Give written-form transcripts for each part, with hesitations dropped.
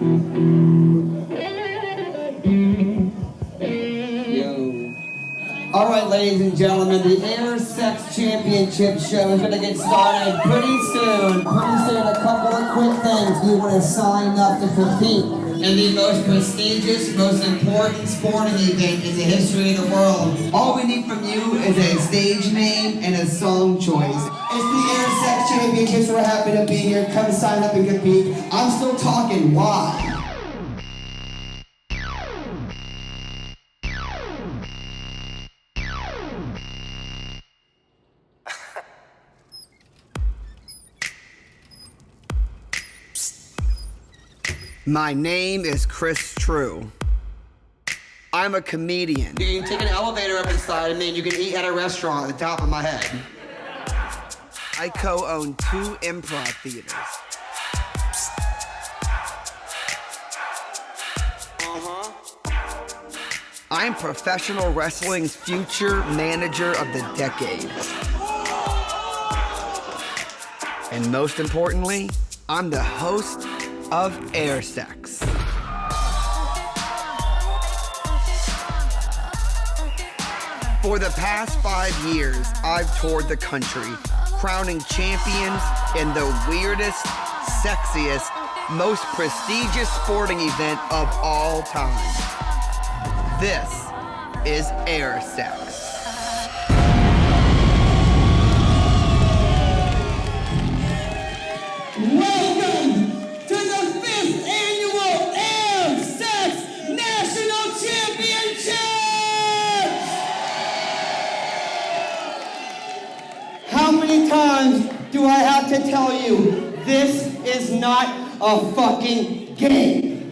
All right, ladies and gentlemen, the Air Sex Championship show is going to get started pretty soon. A couple of quick things. You want to sign up to compete in the most prestigious, most important sporting event in the history of the world. All we need from you is a stage name and a song choice. It's the Air Sex Championships. We're happy to be here. Come sign up and compete. I'm still talking. Why? My name is Chris True. I'm a comedian. You can take an elevator up inside of me and you can eat at a restaurant at the top of my head. I co-own 2 improv theaters. I'm professional wrestling's future manager of the decade. And most importantly, I'm the host of Air Sex. For the past 5 years, I've toured the country, crowning champions in the weirdest, sexiest, most prestigious sporting event of all time. This is Air Sex. Welcome to the 5th annual Air Sex National Championships! How many times do I have to tell you, this is not a fucking game?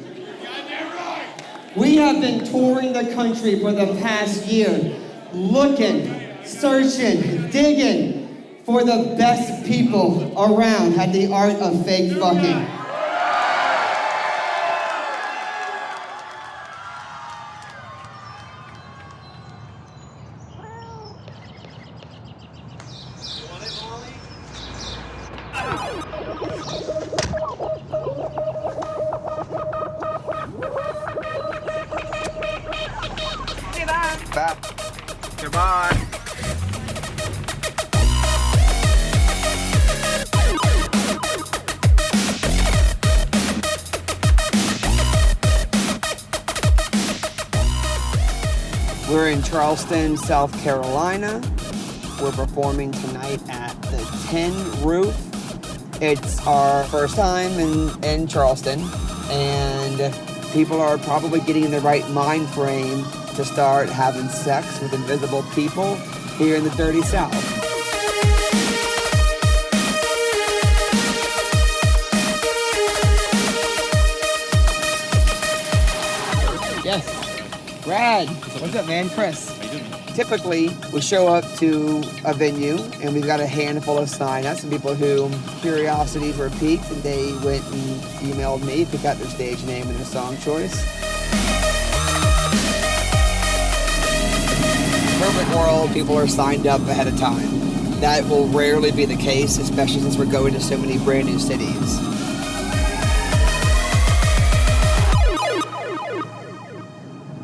We have been touring the country for the past year, looking, searching, digging for the best people around at the art of fake fucking. Goodbye. We're in Charleston, South Carolina. We're performing tonight at the 10 Roof. It's our first time in Charleston, and people are probably getting in the right mind frame to start having sex with invisible people here in the dirty South. Yes. Brad. What's up, man? Chris. How you doing? Typically, we show up to a venue and we've got a handful of sign-ups and people who curiosities were piqued and they went and emailed me, pick out their stage name and their song choice. Perfect world, people are signed up ahead of time. That will rarely be the case, especially since we're going to so many brand new cities.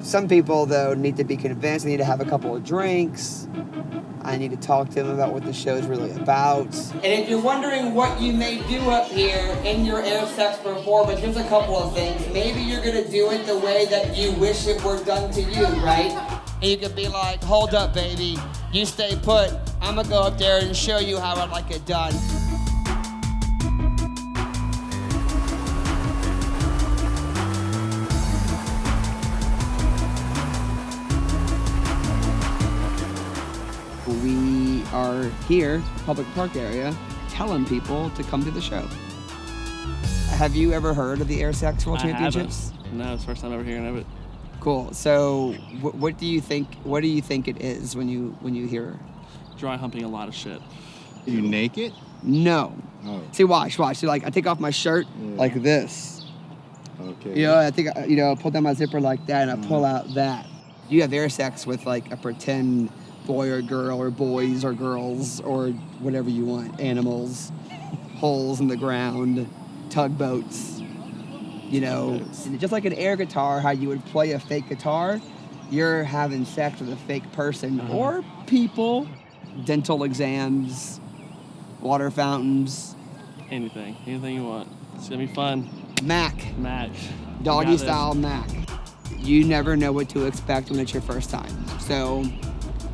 Some people, though, need to be convinced. They need to have a couple of drinks. I need to talk to them about what the show's really about. And if you're wondering what you may do up here in your Air Sex performance, here's a couple of things. Maybe you're gonna do it the way that you wish it were done to you, right? And you could be like, hold up, baby. You stay put. I'm gonna go up there and show you how I'd like it done. We are here, public park area, telling people to come to the show. Have you ever heard of the Air Sex World Championships? No, it's the first time ever hearing of it. Cool. So, what do you think? What do you think it is when you hear? Dry humping a lot of shit. You naked? No. Oh. See, watch. See, like I take off my shirt like this. Okay. You know, I think I pull down my zipper like that, and I pull out that. You have air sex with like a pretend boy or girl, or boys or girls, or whatever you want. Animals, holes in the ground, tugboats. You know, just like an air guitar, how you would play a fake guitar, you're having sex with a fake person or people. Dental exams, water fountains. Anything you want. It's gonna be fun. Mac. Doggy style Mac. You never know what to expect when it's your first time. So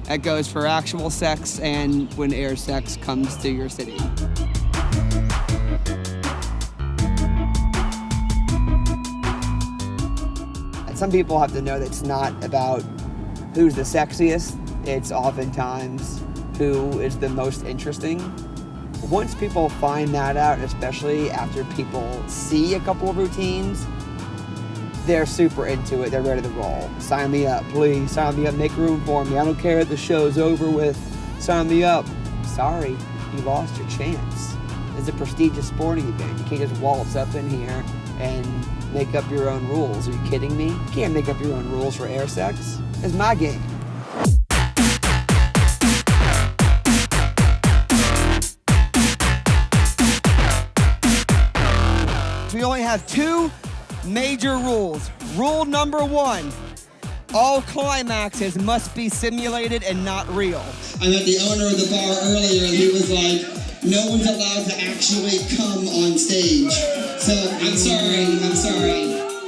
that goes for actual sex and when air sex comes to your city. Some people have to know that it's not about who's the sexiest. It's oftentimes who is the most interesting. Once people find that out, especially after people see a couple of routines, they're super into it. They're ready to roll. Sign me up, please. Sign me up. Make room for me. I don't care if the show's over with. Sign me up. Sorry, you lost your chance. It's a prestigious sporting event. You can't just waltz up in here and make up your own rules. Are you kidding me? You can't make up your own rules for air sex. It's my game. We only have 2 major rules. Rule number 1, all climaxes must be simulated and not real. I met the owner of the bar earlier and he was like, no one's allowed to actually come on stage. So I'm sorry.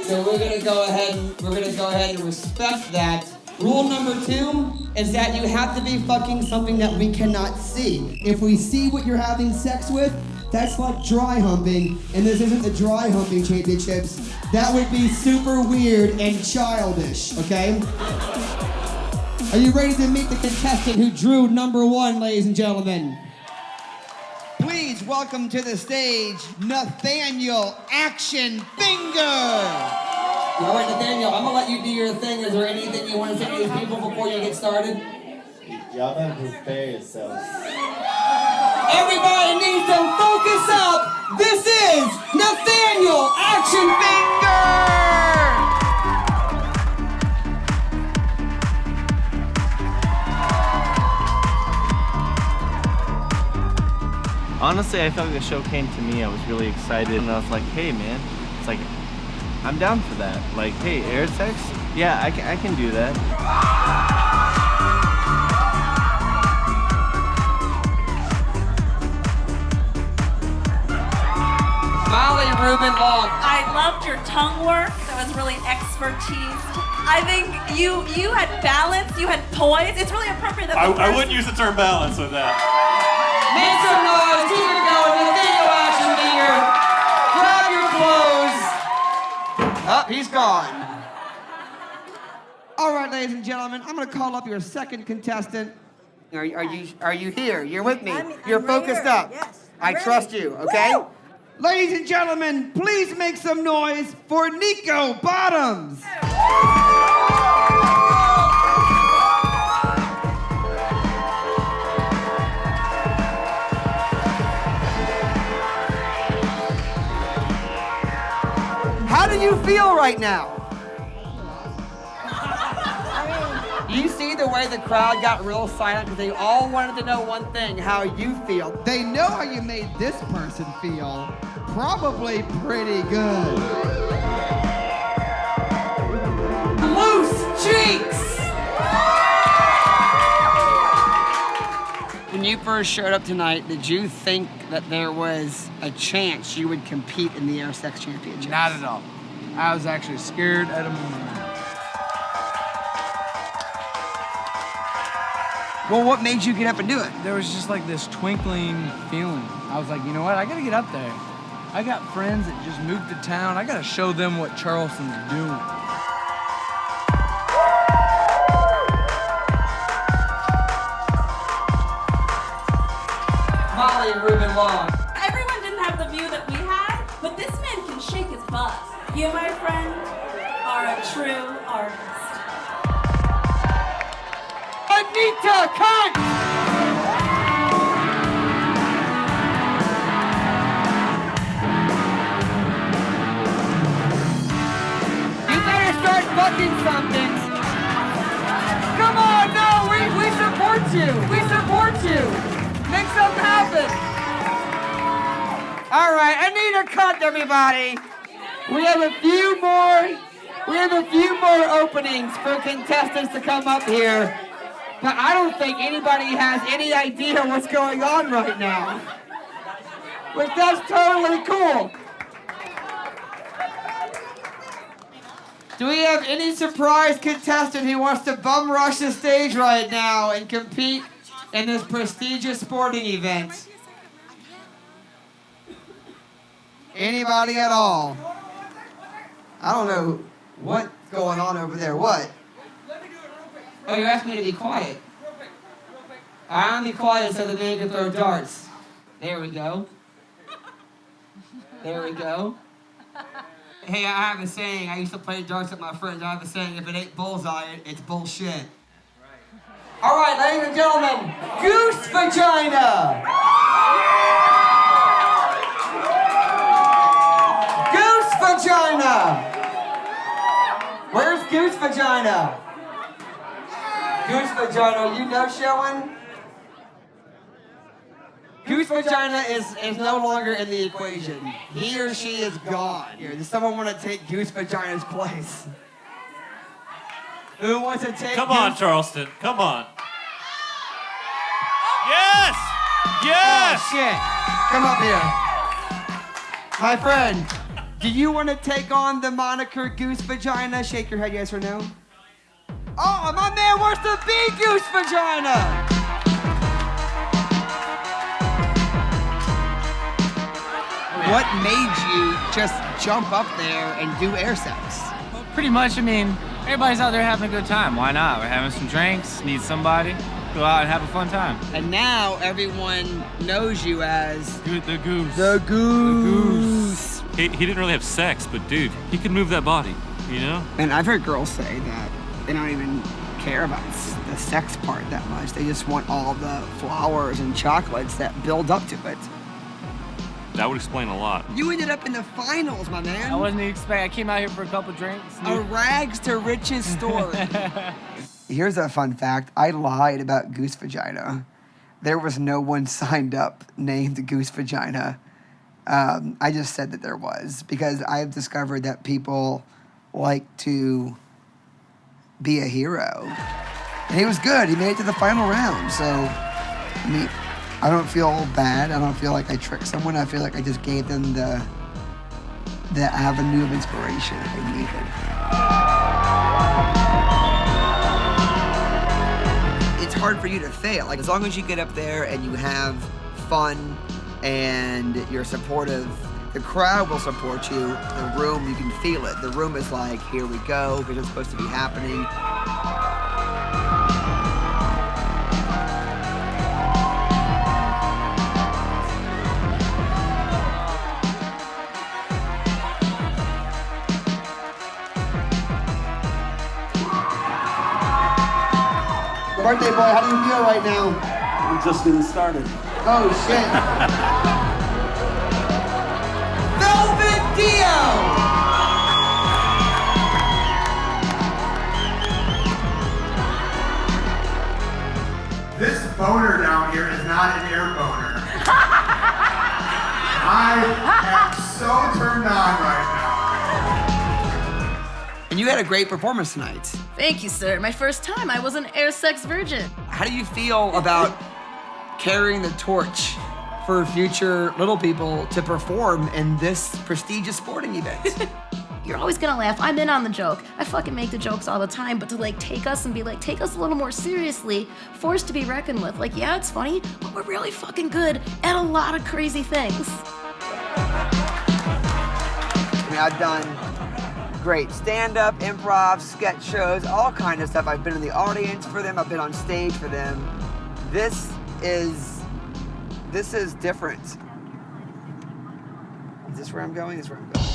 So we're gonna go ahead and respect that. Rule number 2 is that you have to be fucking something that we cannot see. If we see what you're having sex with, that's like dry humping, and this isn't the dry humping championships. That would be super weird and childish, okay? Are you ready to meet the contestant who drew number 1, ladies and gentlemen? Please welcome to the stage, Nathaniel Action Finger. All right, Nathaniel, I'm gonna let you do your thing. Is there anything you want to say to these people before you get started? Y'all gotta prepare yourselves. Everybody needs to focus up. This is Nathaniel Action Finger. Honestly, I felt like the show came to me. I was really excited, and I was like, hey, man, it's like, I'm down for that. Like, hey, air sex? Yeah, I can do that. Molly Rubin Long. I loved your tongue work. That was really expertise. I think you had balance, you had poise. It's really appropriate that I wouldn't use the term balance with that. Make some noise. Keep it going. Nathaniel Action Finger. Grab your clothes. Oh, he's gone. All right, ladies and gentlemen, I'm going to call up your second contestant. Are you here? You're with me. You're right focused here. up. Yes, I I'm trust ready. you, okay? Woo! Ladies and gentlemen, please make some noise for Nico Bottoms. How do you feel right now? You see the way the crowd got real silent because they all wanted to know one thing, how you feel. They know how you made this person feel. Probably pretty good. Loose cheeks! When you first showed up tonight, did you think that there was a chance you would compete in the Air Sex Championship? Not at all. I was actually scared out of my mind. Well, what made you get up and do it? There was just like this twinkling feeling. I was like, you know what? I gotta get up there. I got friends that just moved to town. I gotta show them what Charleston's doing. Molly Rubin Long. Everyone didn't have the view that we had, but this man can shake his butt. You, my friend, are a true artist. Anita Cunt! You better start fucking something. Come on, no, we support you. We support you. Make something happen. All right, Anita Cunt, everybody. We have a few more openings for contestants to come up here, but I don't think anybody has any idea what's going on right now. Which that's totally cool. Do we have any surprise contestant who wants to bum rush the stage right now and compete in this prestigious sporting event? Anybody at all? I don't know what's going on over there. What? Oh, you're asking me to be quiet. I'm be quiet so that they can throw darts. There we go. There we go. Hey, I have a saying. I used to play darts with my friends. I have a saying, if it ain't bullseye, it's bullshit. All right, ladies and gentlemen, goose vagina. Goose vagina. Where's goose vagina? Goose vagina, you know showing? Goose vagina is no longer in the equation. He or she is gone. Here, does someone want to take goose vagina's place? Who wants to take? Come on, Charleston. Come on. Yes! Yes! Oh, shit. Come up here. My friend, do you want to take on the moniker goose vagina? Shake your head, yes or no. Oh, my man wants to be goose vagina. What made you just jump up there and do air sex? Pretty much, I mean, everybody's out there having a good time. Why not? We're having some drinks, need somebody, go out and have a fun time. And now everyone knows you as The goose. the goose. He didn't really have sex, but dude, he could move that body, you know? And I've heard girls say that they don't even care about the sex part that much. They just want all the flowers and chocolates that build up to it. That would explain a lot. You ended up in the finals, my man. I wasn't expecting, I came out here for a couple drinks. A rags to riches story. Here's a fun fact. I lied about goose vagina. There was no one signed up named Goose Vagina. I just said that there was because I've discovered that people like to be a hero. And he was good. He made it to the final round. So, I mean, I don't feel bad. I don't feel like I tricked someone. I feel like I just gave them the avenue of inspiration that they needed. It's hard for you to fail. Like, as long as you get up there and you have fun and you're supportive, the crowd will support you. The room, you can feel it. The room is like, here we go, because it's supposed to be happening. Birthday boy, how do you feel right now? I'm just getting started. Oh, shit. Velvet Dio! This boner down here is not an air boner. I am so turned on right now. And you had a great performance tonight. Thank you, sir. My first time. I was an air sex virgin. How do you feel about carrying the torch for future little people to perform in this prestigious sporting event? You're always gonna laugh. I'm in on the joke. I fucking make the jokes all the time, but to like take us and be like, take us a little more seriously, forced to be reckoned with. Like, yeah, it's funny, but we're really fucking good at a lot of crazy things. I mean, I've done great stand-up, improv, sketch shows, all kind of stuff. I've been in the audience for them. I've been on stage for them. This is different. Is this where I'm going? This is where I'm going.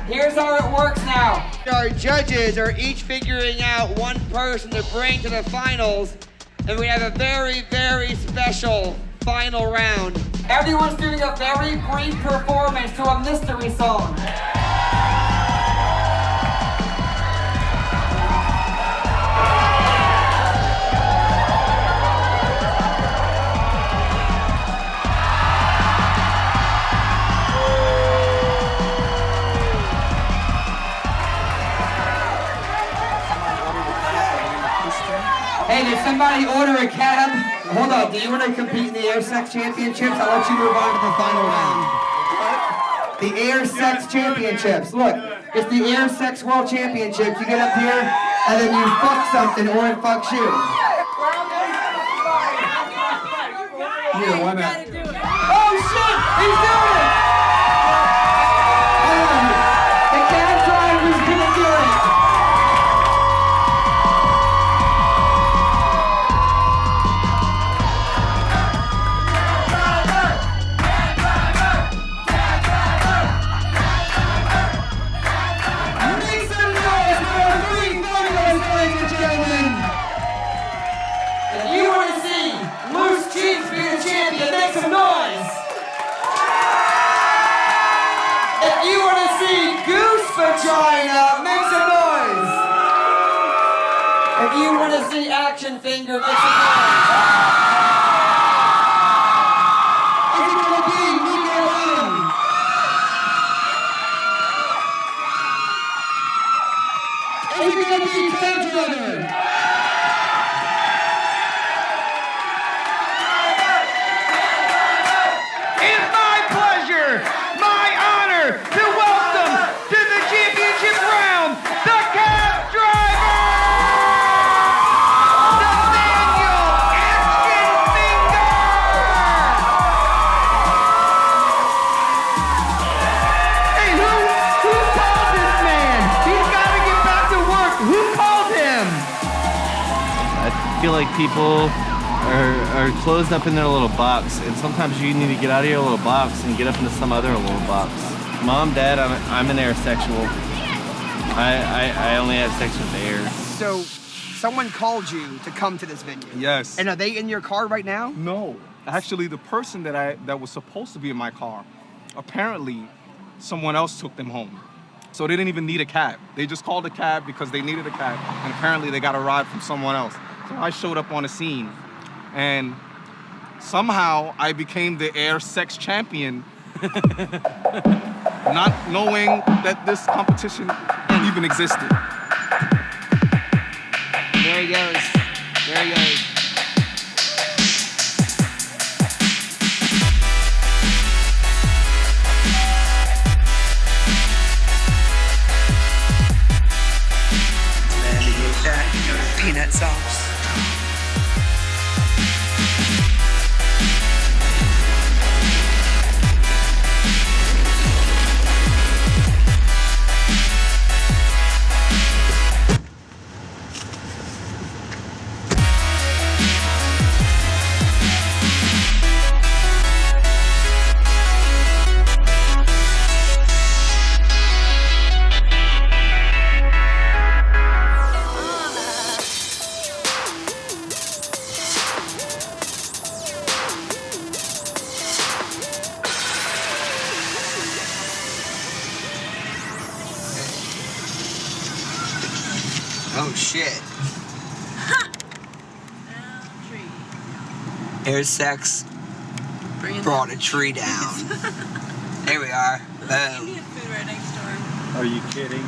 Here's how it works now. Our judges are each figuring out one person to bring to the finals, and we have a very, very special final round. Everyone's doing a very brief performance to a mystery song. somebody order a cab. Hold on, do you want to compete in the Air Sex Championships? I'll let you move on to the final round. The Air Sex Championships. Look, it's the Air Sex World Championships. You get up here, and then you fuck something, or it fucks you. Yeah, why not? Oh shit! He's doing it! The cab driver's gonna do it! Make some noise for our three finalists, ladies and gentlemen! If you want to see Loose Cheeks be the champion, make some noise! If you want to see Goose Vagina, make some noise! If you want to see Action Finger, make some noise! Is it going to be Nico Allen? Is it going to be Cab Driver? It's my pleasure, my honor, to welcome to the championship round, the cab driver, Nathaniel Action Finger! Hey, who called this man? He's got to get back to work. Who called him? I feel like people are closed up in their little box, and sometimes you need to get out of your little box and get up into some other little box. Mom, Dad, I'm an airsexual. I only have sex with air. So, someone called you to come to this venue. Yes. And are they in your car right now? No. Actually, the person that was supposed to be in my car, apparently, someone else took them home. So they didn't even need a cab. They just called a cab because they needed a cab, and apparently they got a ride from someone else. So I showed up on the scene, and somehow I became the air sex champion, not knowing that this competition even existed. There he goes. There he goes. Peanut sauce. Oh shit. Air Sex brought a tree down. Here we are. Boom. Are you kidding?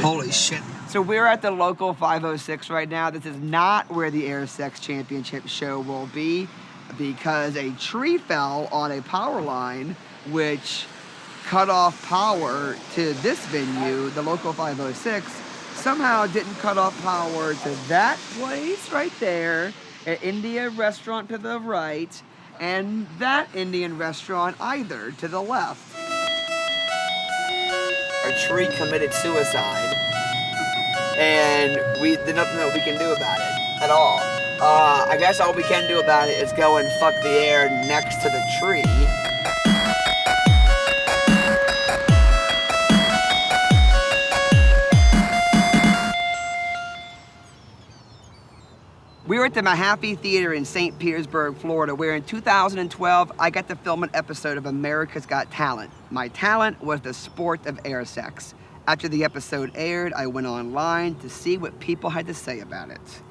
Holy shit. So we're at the local 506 right now. This is not where the Air Sex Championship show will be because a tree fell on a power line which cut off power to this venue, the local 506. Somehow didn't cut off power to that place right there, an Indian restaurant to the right, and that Indian restaurant either to the left. Our tree committed suicide, and there's nothing that we can do about it at all. I guess all we can do about it is go and fuck the air next to the tree. We were at the Mahaffey Theater in St. Petersburg, Florida, where in 2012, I got to film an episode of America's Got Talent. My talent was the sport of air sex. After the episode aired, I went online to see what people had to say about it.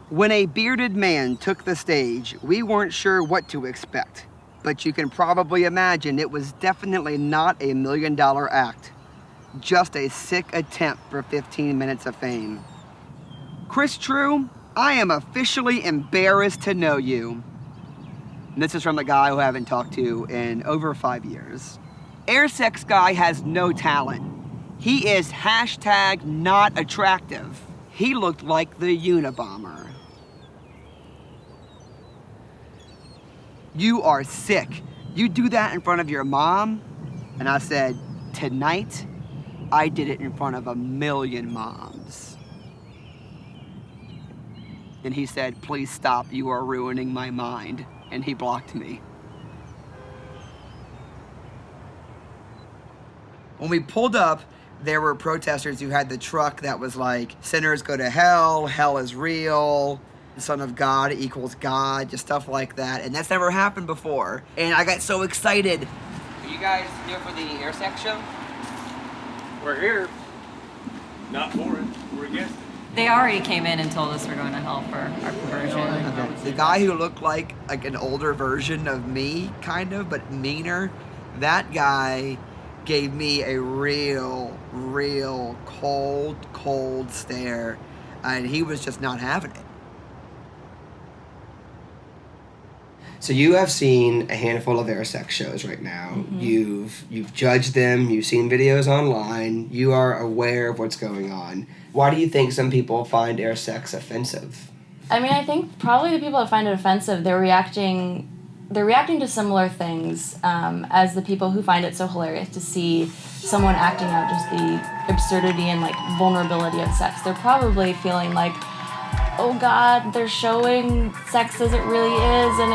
When a bearded man took the stage, we weren't sure what to expect. But you can probably imagine it was definitely not a $1 million act. Just a sick attempt for 15 minutes of fame. Chris True I am officially embarrassed to know you. And this is from the guy who I haven't talked to in over 5 years. Air sex guy has no talent. He is hashtag not attractive. He looked like the Unabomber. You are sick. You do that in front of your mom? And I said, tonight, I did it in front of 1 million moms. And he said, please stop, you are ruining my mind. And he blocked me. When we pulled up, there were protesters who had the truck that was like, sinners go to hell, hell is real, Son of God equals God, just stuff like that. And that's never happened before. And I got so excited. Are you guys here for the Air Sex show? We're here. Not for it. We're against it. They already came in and told us we're going to hell for our conversion. Okay. The guy who looked like an older version of me, kind of, but meaner, that guy gave me a real cold stare. And he was just not having it. So you have seen a handful of air sex shows right now. Mm-hmm. You've judged them, you've seen videos online, you are aware of what's going on. Why do you think some people find air sex offensive? I mean, I think probably the people that find it offensive, they're reacting to similar things as the people who find it so hilarious to see someone acting out just the absurdity and like vulnerability of sex. They're probably feeling like, oh God, they're showing sex as it really is, and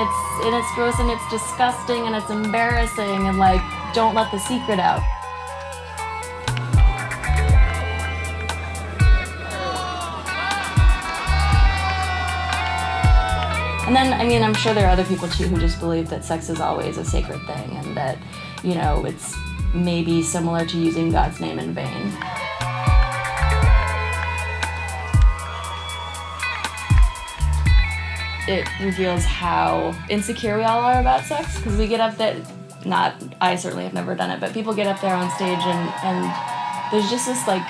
it's gross and it's disgusting and it's embarrassing, and like, don't let the secret out. And then, I mean, I'm sure there are other people too who just believe that sex is always a sacred thing, and that, you know, it's maybe similar to using God's name in vain. It reveals how insecure we all are about sex, because we get up there, I certainly have never done it, but people get up there on stage and there's just this like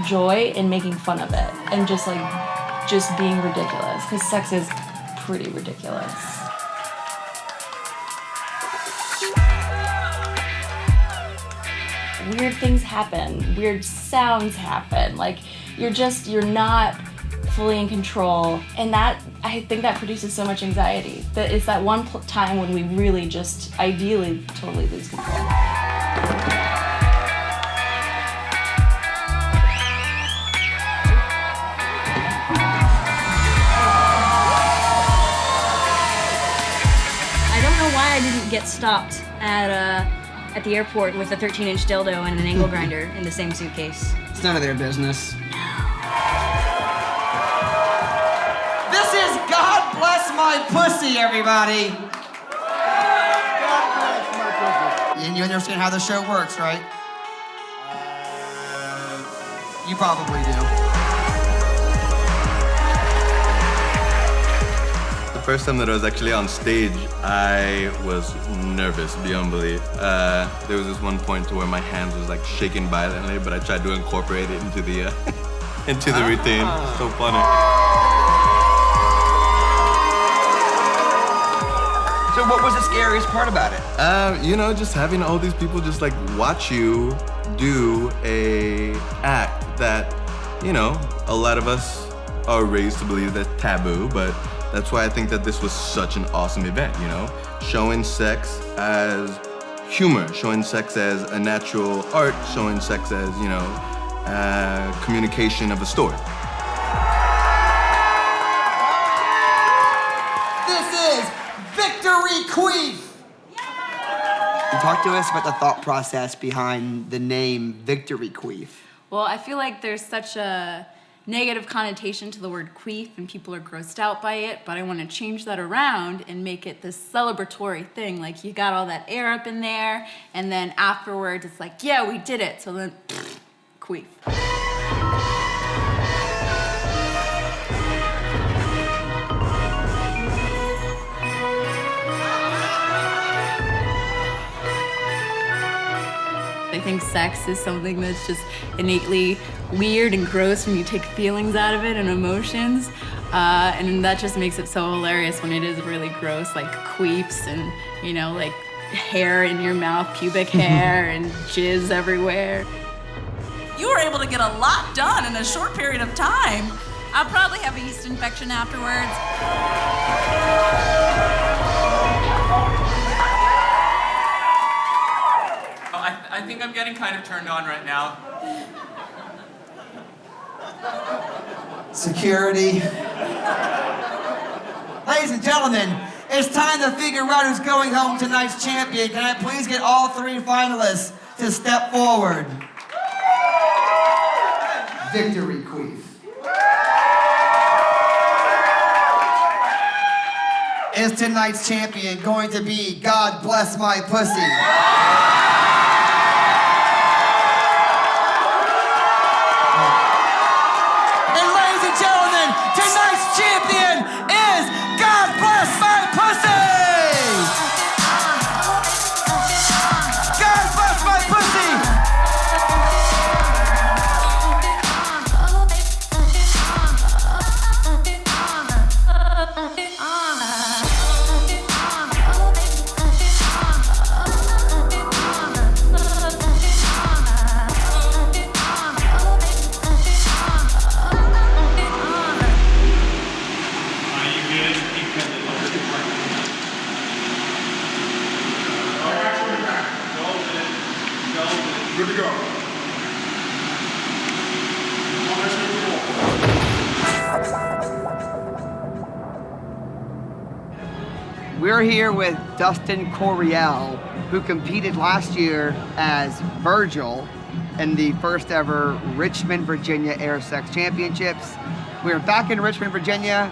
joy in making fun of it and just being ridiculous, because sex is pretty ridiculous. Weird things happen, weird sounds happen, like you're not fully in control, and that, I think that produces so much anxiety. That it's that one time when we really just ideally totally lose control. I don't know why I didn't get stopped at the airport with a 13-inch dildo and an angle grinder in the same suitcase. It's none of their business. God bless my pussy, everybody. God bless my pussy. And you understand how the show works, right? You probably do. The first time that I was actually on stage, I was nervous beyond belief. There was this one point to where my hands was like shaking violently, but I tried to incorporate it into the routine. So funny. So what was the scariest part about it? You know, just having all these people just like watch you do a act that, you know, a lot of us are raised to believe that's taboo, but that's why I think that this was such an awesome event, you know? Showing sex as humor, showing sex as a natural art, showing sex as, you know, communication of a story. Victory Queef! Talk to us about the thought process behind the name Victory Queef. Well, I feel like there's such a negative connotation to the word queef and people are grossed out by it, but I want to change that around and make it this celebratory thing. Like, you got all that air up in there, and then afterwards it's like, yeah, we did it. So then, queef. I think sex is something that's just innately weird and gross when you take feelings out of it and emotions. And that just makes it so hilarious when it is really gross, like queefs and, you know, like hair in your mouth, pubic hair and jizz everywhere. You were able to get a lot done in a short period of time. I'll probably have a yeast infection afterwards. I think I'm getting kind of turned on right now. Security. Ladies and gentlemen, it's time to figure out who's going home tonight's champion. Can I please get all three finalists to step forward? Victory queef. Is tonight's champion going to be God Bless My Pussy? And ladies and gentlemen, tonight's champion is God Bless My Pussy! God Bless My Pussy! Good to go. We're here with Dustin Coriel, who competed last year as Virgil in the first ever Richmond, Virginia Air Sex Championships. We're back in Richmond, Virginia.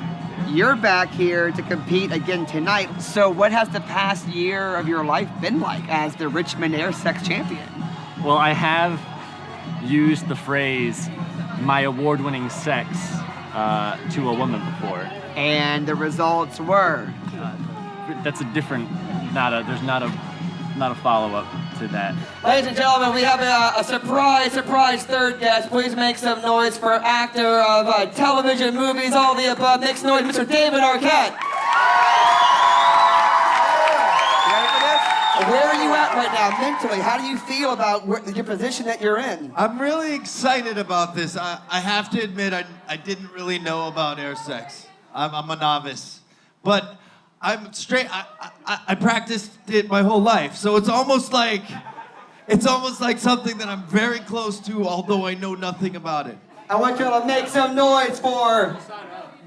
You're back here to compete again tonight. So what has the past year of your life been like as the Richmond Air Sex Champion? Well, I have used the phrase "my award-winning sex" to a woman before. And the results were? That's a different, there's not a follow-up to that. Ladies and gentlemen, we have a surprise third guest. Please make some noise for actor of television, movies, all the above. Make some noise, Mr. David Arquette. You ready for this? Where are you at right now mentally? How do you feel about your position that you're in? I'm really excited about this. I have to admit, I didn't really know about air sex. I'm a novice. But I'm straight, I practiced it my whole life. So it's almost like something that I'm very close to, although I know nothing about it. I want you all to make some noise for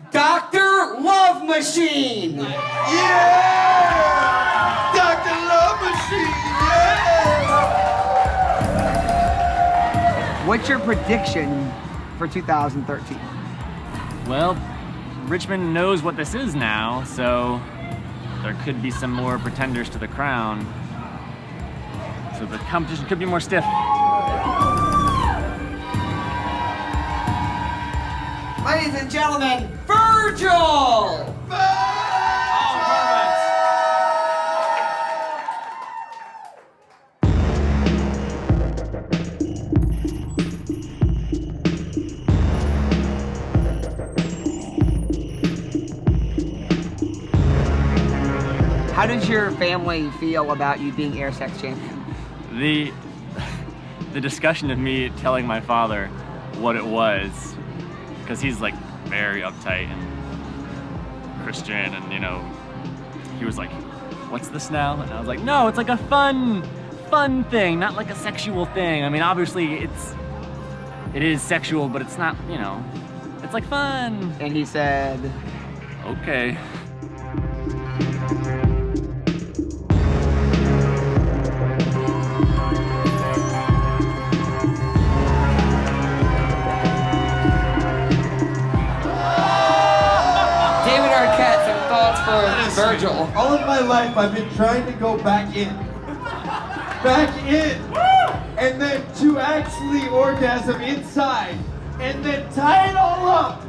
Dr. Love Machine. Yeah! Dr. Love Machine, yeah! What's your prediction for 2013? Well, Richmond knows what this is now, so there could be some more pretenders to the crown. So the competition could be more stiff. Ladies and gentlemen, Virgil! How does your family feel about you being air sex champion? The discussion of me telling my father what it was, because he's like very uptight and Christian, and you know, he was like, "What's this now?" And I was like, "No, it's like a fun thing, not like a sexual thing. I mean, obviously it is sexual, but it's not, you know, it's like fun." And he said, "Okay." Virgil. All of my life, I've been trying to go back in. And then to actually orgasm inside. And then tie it all up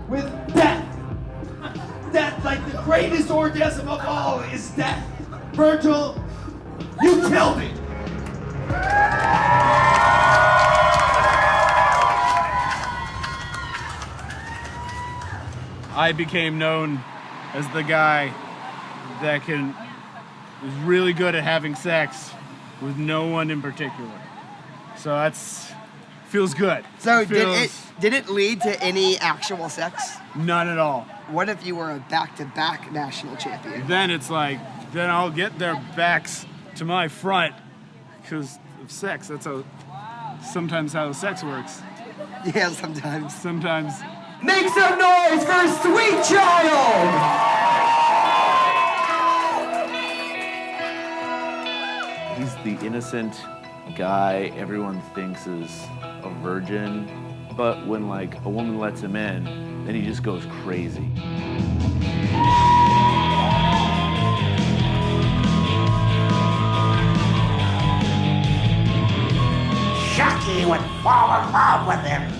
with death. Death, like the greatest orgasm of all is death. Virgil, you killed it. I became known as the guy that is really good at having sex with no one in particular. So feels good. So did it lead to any actual sex? None at all. What if you were a back-to-back national champion? Then it's like, then I'll get their backs to my front because of sex. That's sometimes how sex works. Yeah, sometimes. Sometimes. Make some noise for Sweet Child! He's the innocent guy everyone thinks is a virgin, but when like a woman lets him in, then he just goes crazy. Chucky would fall in love with him.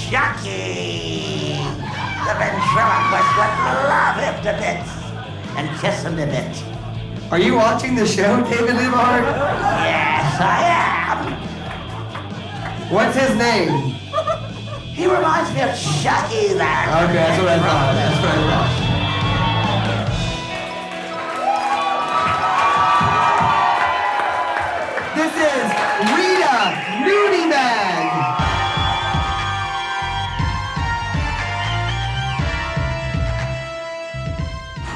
Chucky! The ventriloquist would love him to bits and kiss him to bits. Are you watching the show, David Liebhardt? Yes, I am. What's his name? He reminds me of Chucky there. Okay, that's what I thought. That's what I thought. This is Rita Nudie Bag.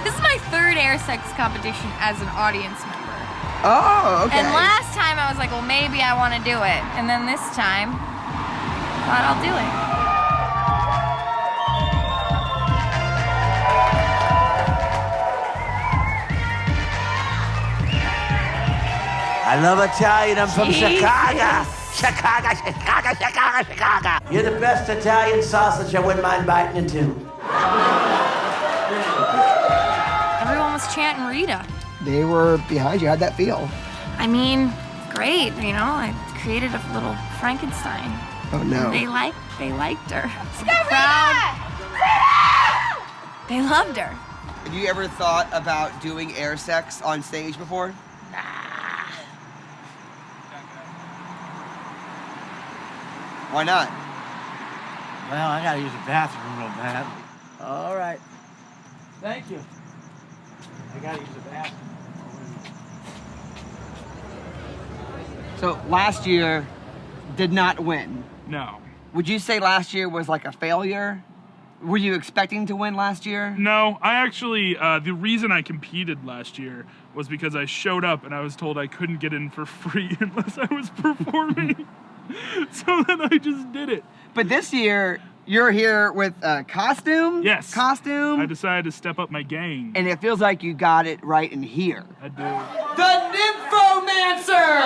This is my third air sex competition as an audience member. Oh, okay. And last time I was like, well, maybe I want to do it. And then this time, thought I'll do it. I love Italian. I'm from Jesus. Chicago. Chicago. You're the best Italian sausage I wouldn't mind biting into. Everyone was chanting Rita. They were behind you. How'd that feel? I mean, great. You know, I created a little Frankenstein. Oh no. They liked her. So the crowd, they loved her. Have you ever thought about doing air sex on stage before? Why not? Well, I gotta use the bathroom real bad. All right. Thank you. I gotta use the bathroom. So last year did not win. No. Would you say last year was like a failure? Were you expecting to win last year? No, I actually, the reason I competed last year was because I showed up and I was told I couldn't get in for free unless I was performing. So then I just did it. But this year, you're here with a costume? Yes. Costume? I decided to step up my game. And it feels like you got it right in here. I do. The Nymphomancer!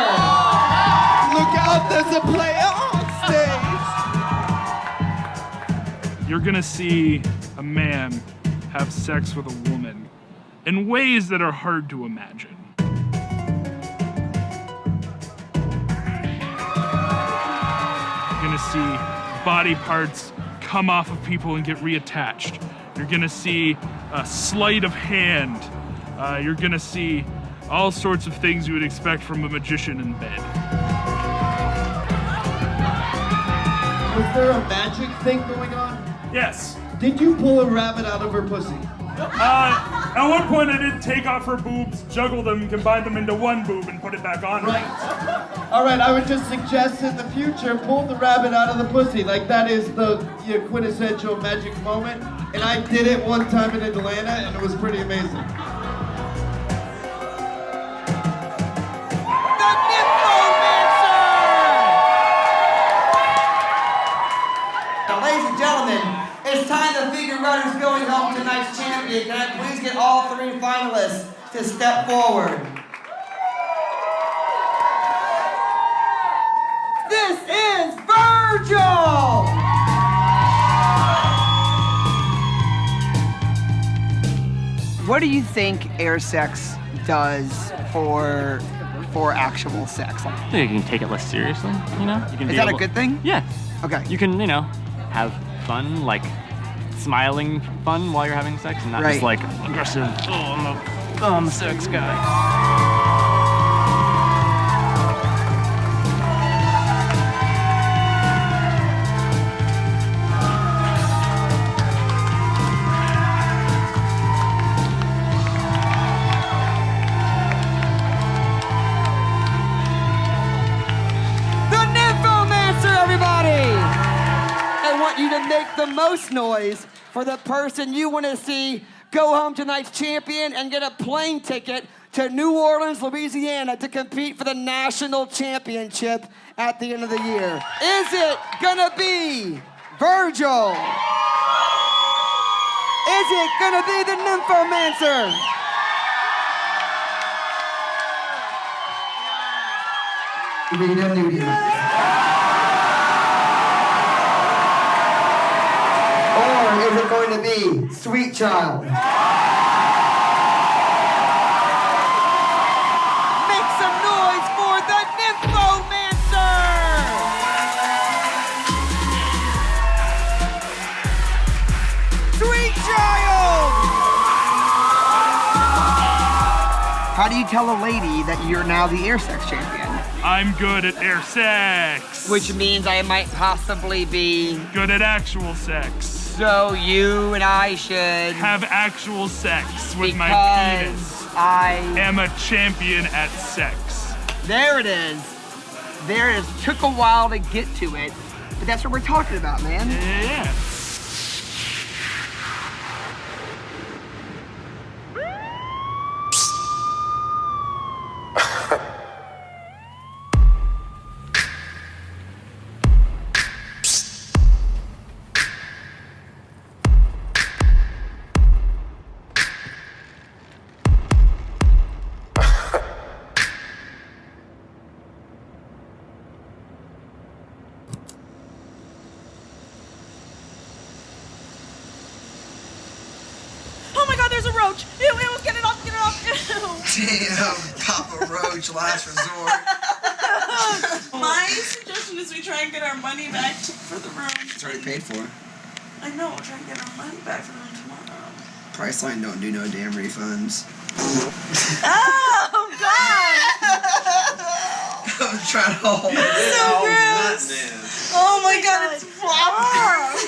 Look out, there's a player on stage! You're gonna see a man have sex with a woman in ways that are hard to imagine. You're gonna see body parts come off of people and get reattached. You're gonna see a sleight of hand. You're gonna see all sorts of things you would expect from a magician in bed. Was there a magic thing going on? Yes. Did you pull a rabbit out of her pussy? At one point I did take off her boobs, juggle them, combine them into one boob and put it back on. Right. All right, I would just suggest in the future, pull the rabbit out of the pussy. Like that is the quintessential magic moment. And I did it one time in Atlanta and it was pretty amazing. Now, ladies and gentlemen, it's time to figure out who's going home tonight's champion. Can I please get all three finalists to step forward? This is Virgil! What do you think air sex does for actual sex? I think you can take it less seriously, you know? You can Is that a good thing? Yeah. Okay. You can, have fun, like smiling fun while you're having sex and not just like aggressive, I'm a sex guy. the most noise for the person you want to see go home tonight's champion and get a plane ticket to New Orleans, Louisiana to compete for the national championship at the end of the year? Is it gonna be Virgil? Is it gonna be the Nymphomancer? Or is it going to be Sweet Child? Make some noise for the Nymphomancer! Sweet Child! How do you tell a lady that you're now the air sex champion? I'm good at air sex. Which means I might possibly be good at actual sex. So you and I should have actual sex with my penis. I am a champion at sex. There it is. There it is. Took a while to get to it, but that's what we're talking about, man. Yeah. Damn, Papa Roach, last resort. My suggestion is we try and get our money back for the room. It's already paid for. I know, we'll try and get our money back for the room tomorrow. Priceline don't do no damn refunds. Oh, God! I'm trying to hold it. So gross. Oh my God, it's flopping.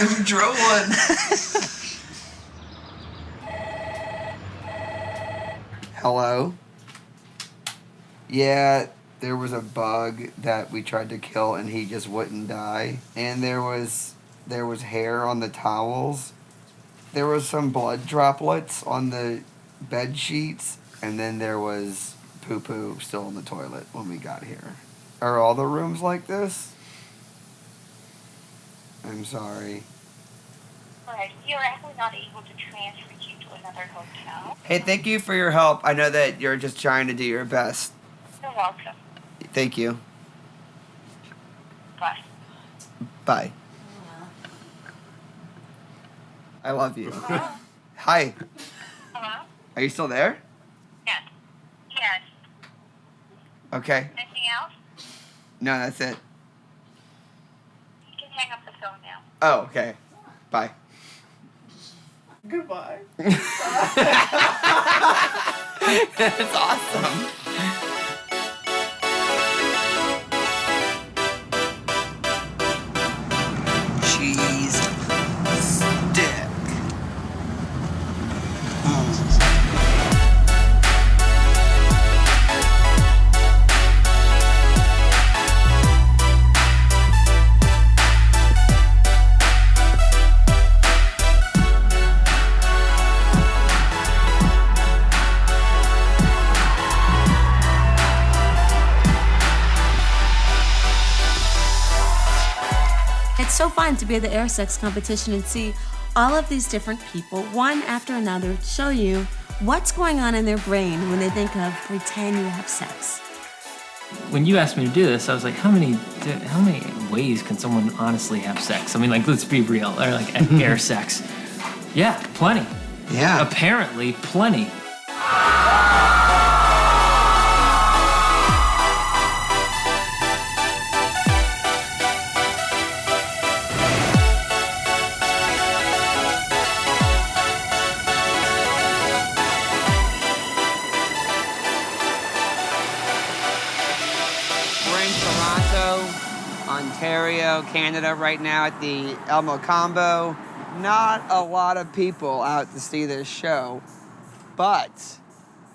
Who drove one? Hello? Yeah, there was a bug that we tried to kill and he just wouldn't die. And there was hair on the towels. There was some blood droplets on the bed sheets. And then there was poo-poo still in the toilet when we got here. Are all the rooms like this? I'm sorry. Alright, you're actually not able to transfer you to another hotel. Hey, thank you for your help. I know that you're just trying to do your best. You're welcome. Thank you. Bye. Bye. I love you. Hi. Hello? Are you still there? Yes. Yes. Okay. Anything else? No, that's it. You can hang up the phone now. Oh, okay. Bye. Goodbye. That's awesome. Cheese stick. It's so fun to be at the air sex competition and see all of these different people, one after another, show you what's going on in their brain when they think of pretend you have sex. When you asked me to do this, I was like, how many ways can someone honestly have sex? I mean, like, let's be real, or like air sex. Yeah, plenty. Yeah. Apparently, plenty. Ontario, Canada right now at the Elmo Combo. Not a lot of people out to see this show, but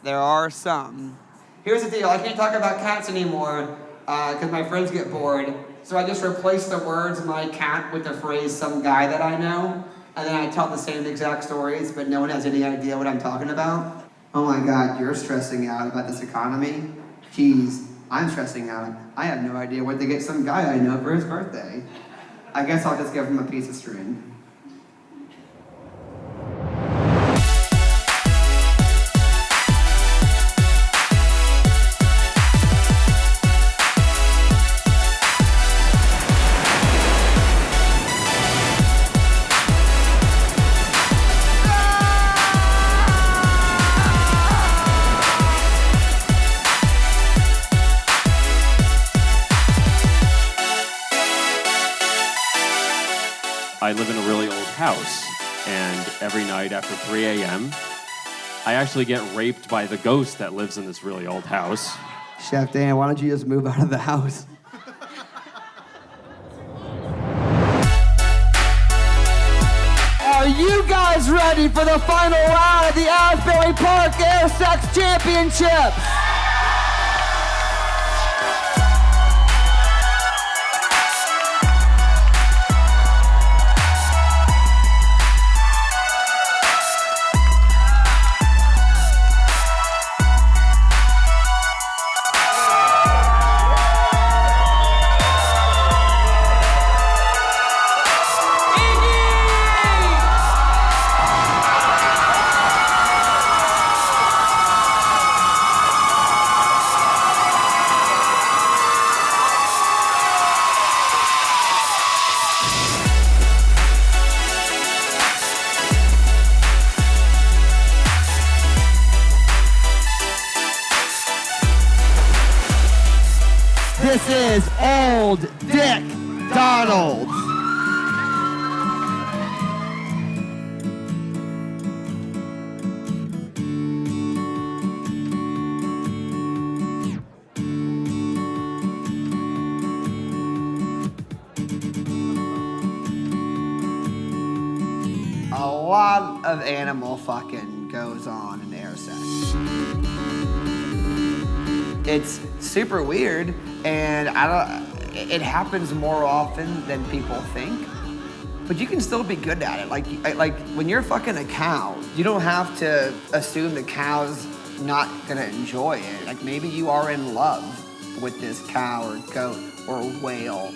there are some. Here's the deal, I can't talk about cats anymore because my friends get bored. So I just replace the words "my cat" with the phrase "some guy that I know," and then I tell the same exact stories, but no one has any idea what I'm talking about. Oh my God, you're stressing out about this economy? Geez, I'm stressing out. I have no idea where to get some guy I know for his birthday. I guess I'll just give him a piece of string. I live in a really old house, and every night after 3 a.m., I actually get raped by the ghost that lives in this really old house. Chef Dan, why don't you just move out of the house? Are you guys ready for the final round of the Asbury Park Air Sex Championship? This is Old Dick Donald. A lot of animal fucking goes on in air sex. It's super weird, and it happens more often than people think. But you can still be good at it. Like when you're fucking a cow, you don't have to assume the cow's not gonna enjoy it. Like maybe you are in love with this cow or goat or whale.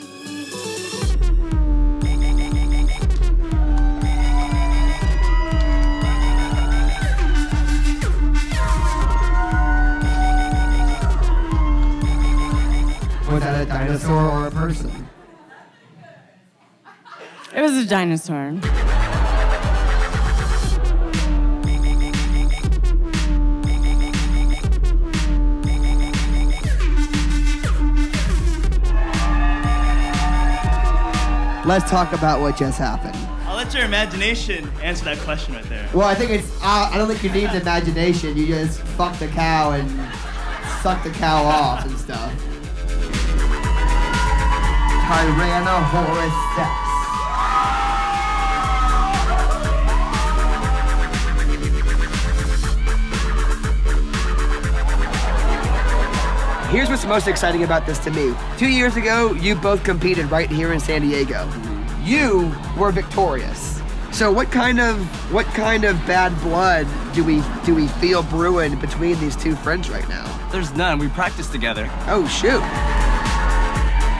Was that a dinosaur or a person? It was a dinosaur. Let's talk about what just happened. I'll let your imagination answer that question right there. Well, I think it's, I don't think you need the imagination. You just fuck the cow and suck the cow off and stuff. Tyrannosaurus sex. Here's what's most exciting about this to me. 2 years ago, you both competed right here in San Diego. You were victorious. So what kind of bad blood do we feel brewing between these two friends right now? There's none. We practiced together. Oh shoot.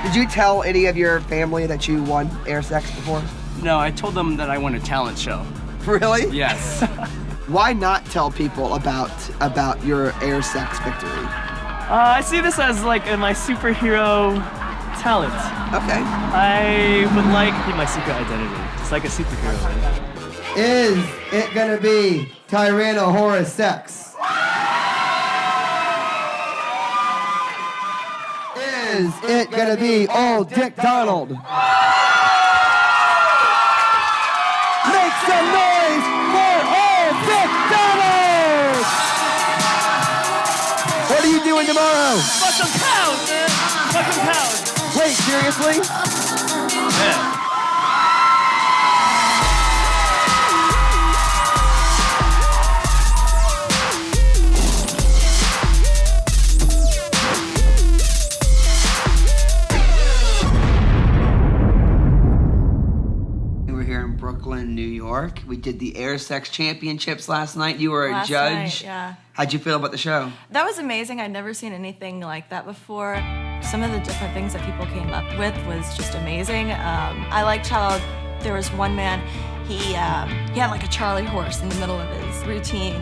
Did you tell any of your family that you won air sex before? No, I told them that I won a talent show. Really? Yes. Why not tell people about your air sex victory? I see this as like my superhero talent. Okay. I would like to keep my secret identity. It's like a superhero. Is it gonna be Tyrannosaurus sex? Is it gonna be Old Dick Donald? Make some noise for Old Dick Donald! What are you doing tomorrow? Fuck some cows, man! Fuck some cows! Wait, seriously? Yeah. York. We did the Air Sex Championships last night. You were a Last judge. night, yeah. How'd you feel about the show? That was amazing. I'd never seen anything like that before. Some of the different things that people came up with was just amazing. I liked how there was one man, he had like a Charlie horse in the middle of his routine.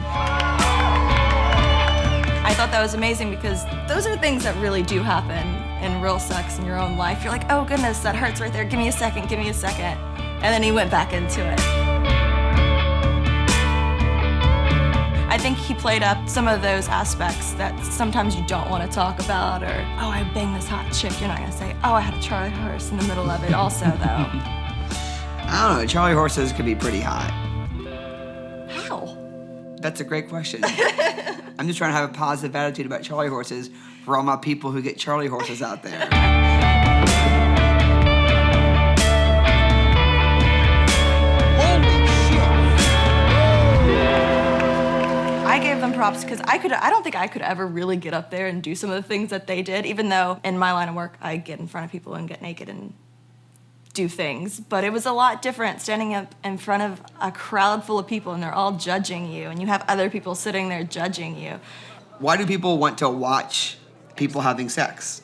I thought that was amazing because those are things that really do happen in real sex in your own life. You're like, oh goodness, that hurts right there. Give me a second, give me a second. And then he went back into it. I think he played up some of those aspects that sometimes you don't want to talk about, or, oh, I banged this hot chick. You're not going to say, oh, I had a Charlie horse in the middle of it also, though. I don't know. Charlie horses could be pretty hot. How? That's a great question. I'm just trying to have a positive attitude about Charlie horses for all my people who get Charlie horses out there. I gave them props because I don't think I could ever really get up there and do some of the things that they did, even though in my line of work, I get in front of people and get naked and do things. But it was a lot different standing up in front of a crowd full of people and they're all judging you and you have other people sitting there judging you. Why do people want to watch people having sex?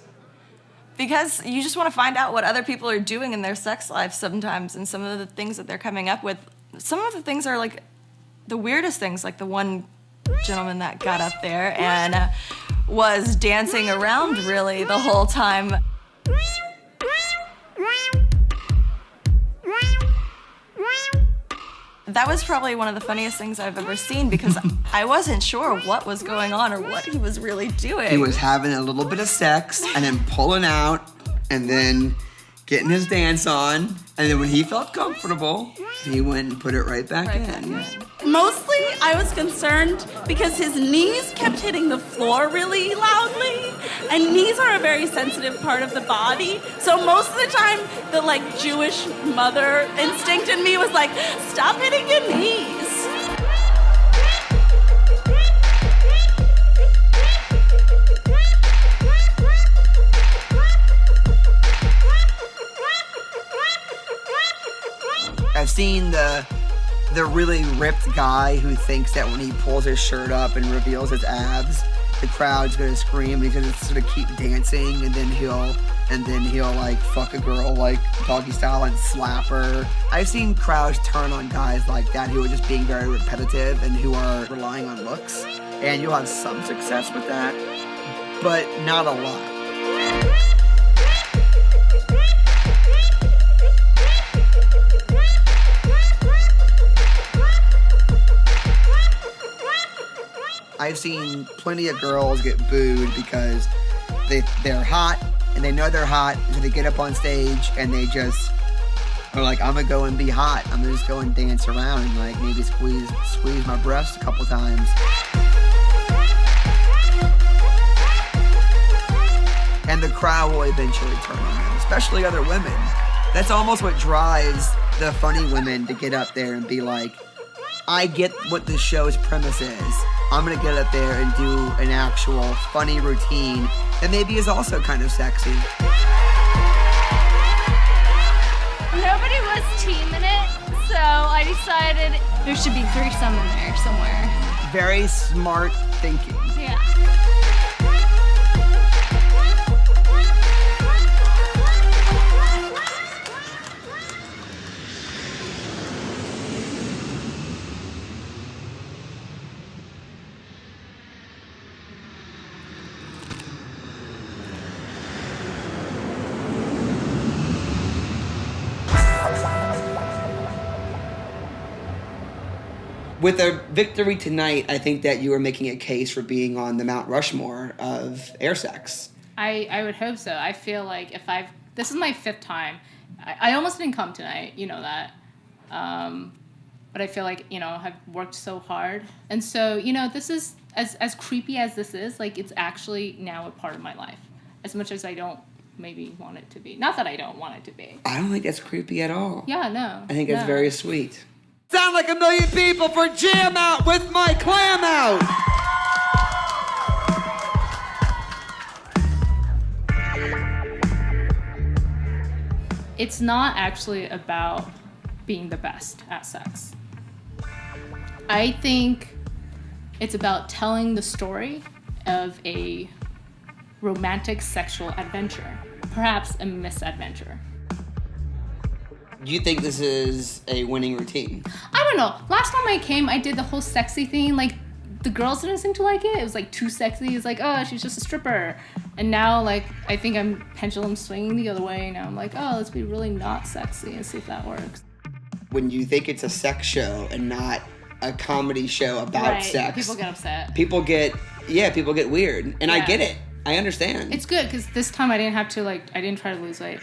Because you just want to find out what other people are doing in their sex lives sometimes, and some of the things that they're coming up with. Some of the things are like the weirdest things, like the one gentleman that got up there and was dancing around really the whole time. That was probably one of the funniest things I've ever seen because I wasn't sure what was going on or what he was really doing. He was having a little bit of sex and then pulling out and then getting his dance on. And then when he felt comfortable, he went and put it right back in. Mostly, I was concerned because his knees kept hitting the floor really loudly, and knees are a very sensitive part of the body. So most of the time, the like Jewish mother instinct in me was like, stop hitting your knees. I've seen the really ripped guy who thinks that when he pulls his shirt up and reveals his abs, the crowd's gonna scream and he's gonna sort of keep dancing, and then he'll like fuck a girl like doggy style and slap her. I've seen crowds turn on guys like that who are just being very repetitive and who are relying on looks, and you'll have some success with that, but not a lot. I've seen plenty of girls get booed because they're hot and they know they're hot, so they get up on stage and they just are like, I'm gonna go and be hot. I'm gonna just go and dance around and like maybe squeeze my breasts a couple times. And the crowd will eventually turn on them, especially other women. That's almost what drives the funny women to get up there and be like, I get what this show's premise is. I'm gonna get up there and do an actual funny routine that maybe is also kind of sexy. Nobody was teaming it, so I decided there should be threesome in there somewhere. Very smart thinking. Yeah. With a victory tonight, I think that you are making a case for being on the Mount Rushmore of air sex. I would hope so. I feel like this is my 5th time. I almost didn't come tonight, you know that. But I feel like, I've worked so hard. And so, this is, as creepy as this is, like, it's actually now a part of my life. As much as I don't maybe want it to be. Not that I don't want it to be. I don't think that's creepy at all. Yeah, no. I think it's very sweet. Sound like a million people for Jam Out with my Clam Out! It's not actually about being the best at sex. I think it's about telling the story of a romantic sexual adventure, perhaps a misadventure. Do you think this is a winning routine? I don't know. Last time I came, I did the whole sexy thing. Like, the girls didn't seem to like it. It was like too sexy. It's like, oh, she's just a stripper. And now, like, I think I'm pendulum swinging the other way. Now I'm like, oh, let's be really not sexy and see if that works. When you think it's a sex show and not a comedy show about Right. sex, People get upset. people get weird. And I get it. I understand. It's good because this time I didn't have to, like, I didn't try to lose weight.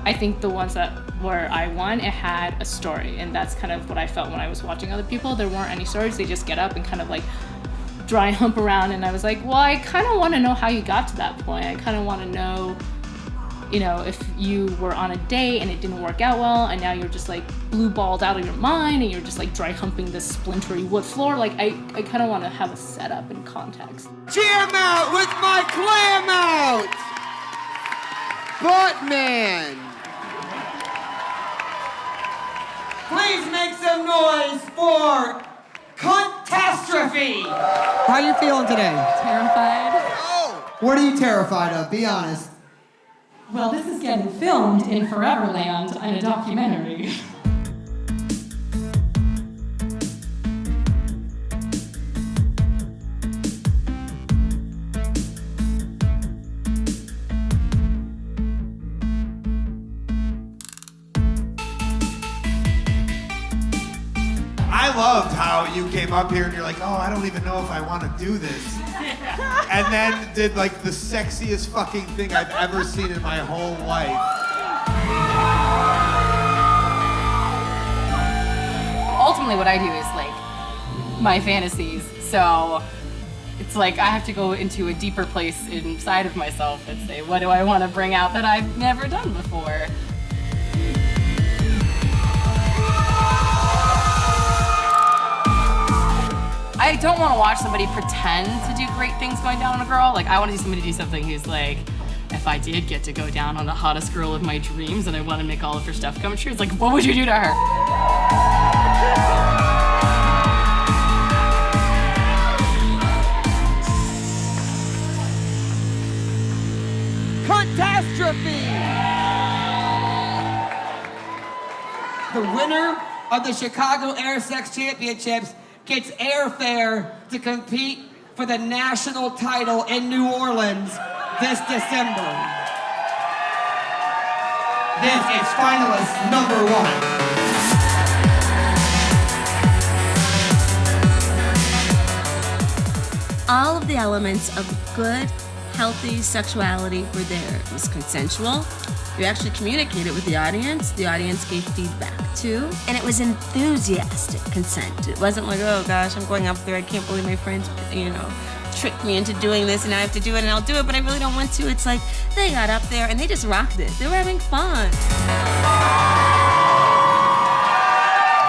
I think the ones where I won, it had a story, and that's kind of what I felt when I was watching other people. There weren't any stories. They just get up and kind of like dry hump around, and I was like, well, I kind of want to know how you got to that point. I kind of want to know, you know, if you were on a date and it didn't work out well, and now you're just like blue-balled out of your mind, and you're just like dry humping this splintery wood floor. Like, I kind of want to have a setup and context. Jam out with my clam out! Buttman! Please make some noise for Catastrophe! How you feeling today? Terrified. What are you terrified of? Be honest. Well, this is getting filmed in Foreverland in a documentary. I loved how you came up here and you're like, oh, I don't even know if I want to do this. And then did like the sexiest fucking thing I've ever seen in my whole life. Ultimately, what I do is like my fantasies. So it's like I have to go into a deeper place inside of myself and say, what do I want to bring out that I've never done before? I don't want to watch somebody pretend to do great things going down on a girl. Like, I want to see somebody do something who's like, if I did get to go down on the hottest girl of my dreams and I want to make all of her stuff come true, it's like, what would you do to her? Catastrophe! The winner of the Chicago Air Sex Championships gets airfare to compete for the national title in New Orleans this December. This is finalist number 1. All of the elements of good, healthy sexuality were there. It was consensual. You actually communicated with the audience. The audience gave feedback too. And it was enthusiastic consent. It wasn't like, oh gosh, I'm going up there. I can't believe my friends, tricked me into doing this and I have to do it and I'll do it, but I really don't want to. It's like they got up there and they just rocked it. They were having fun.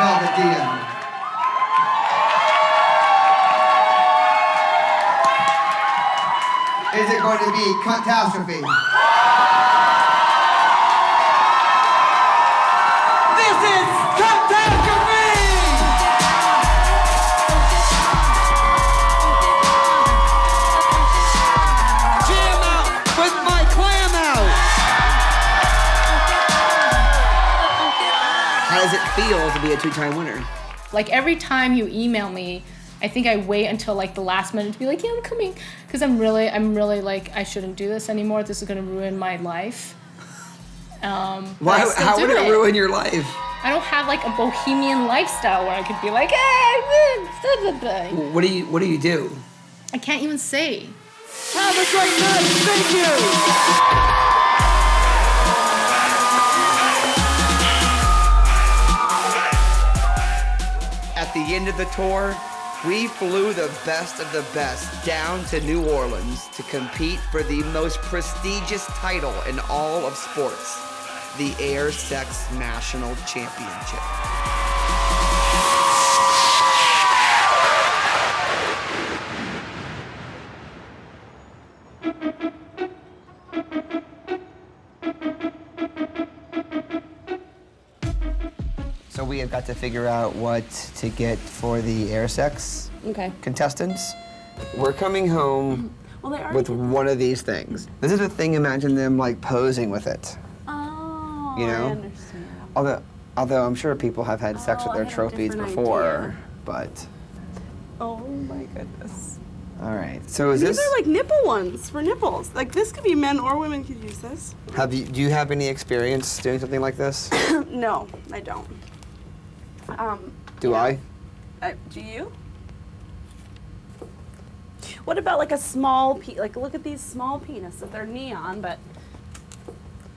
Velvetia. Is it going to be Catastrophe? This is Catastrophe! Jam out with my clam out! How does it feel to be a two-time winner? Like, every time you email me, I think I wait until like the last minute to be like, yeah, I'm coming. Because I'm really like, I shouldn't do this anymore. This is gonna ruin my life. Why? How would it ruin your life? I don't have like a bohemian lifestyle where I could be like, hey, What do you do? I can't even say. Have a great night. Thank you. At the end of the tour, we flew the best of the best down to New Orleans to compete for the most prestigious title in all of sports, the Air Sex National Championship. So we have got to figure out what to get for the air sex contestants. We're coming home with one of these things. This is a thing, imagine them like posing with it. Oh, You know? I understand. Although I'm sure people have had sex with their I had a trophies different before, idea. but. Oh my goodness. All right, so is These this, are like nipple ones for nipples. Like this could be men or women could use this. do you have any experience doing something like this? No, I don't. Do I? Do you? What about like a small like look at these small penises. They're neon, but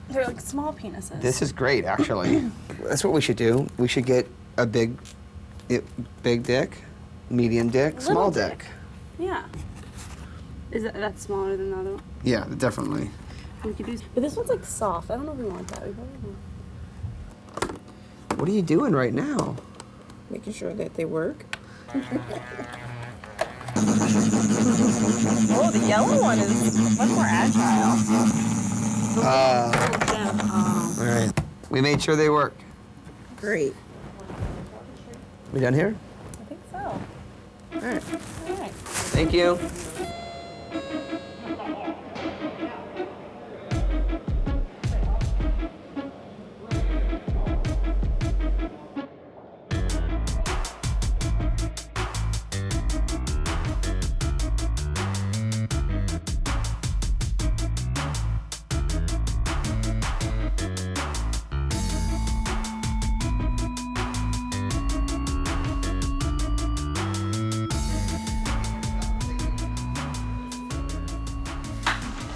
they're like small penises. This is great, actually. That's what we should do. We should get a big dick, medium dick, small Little dick. Yeah. Is that smaller than the other one? Yeah, definitely. We could do, but this one's like soft. I don't know if we want that. We probably don't. What are you doing right now? Making sure that they work. Oh, the yellow one is much more agile. All right. We made sure they work. Great. We done here? I think so. All right. All right. Thank you.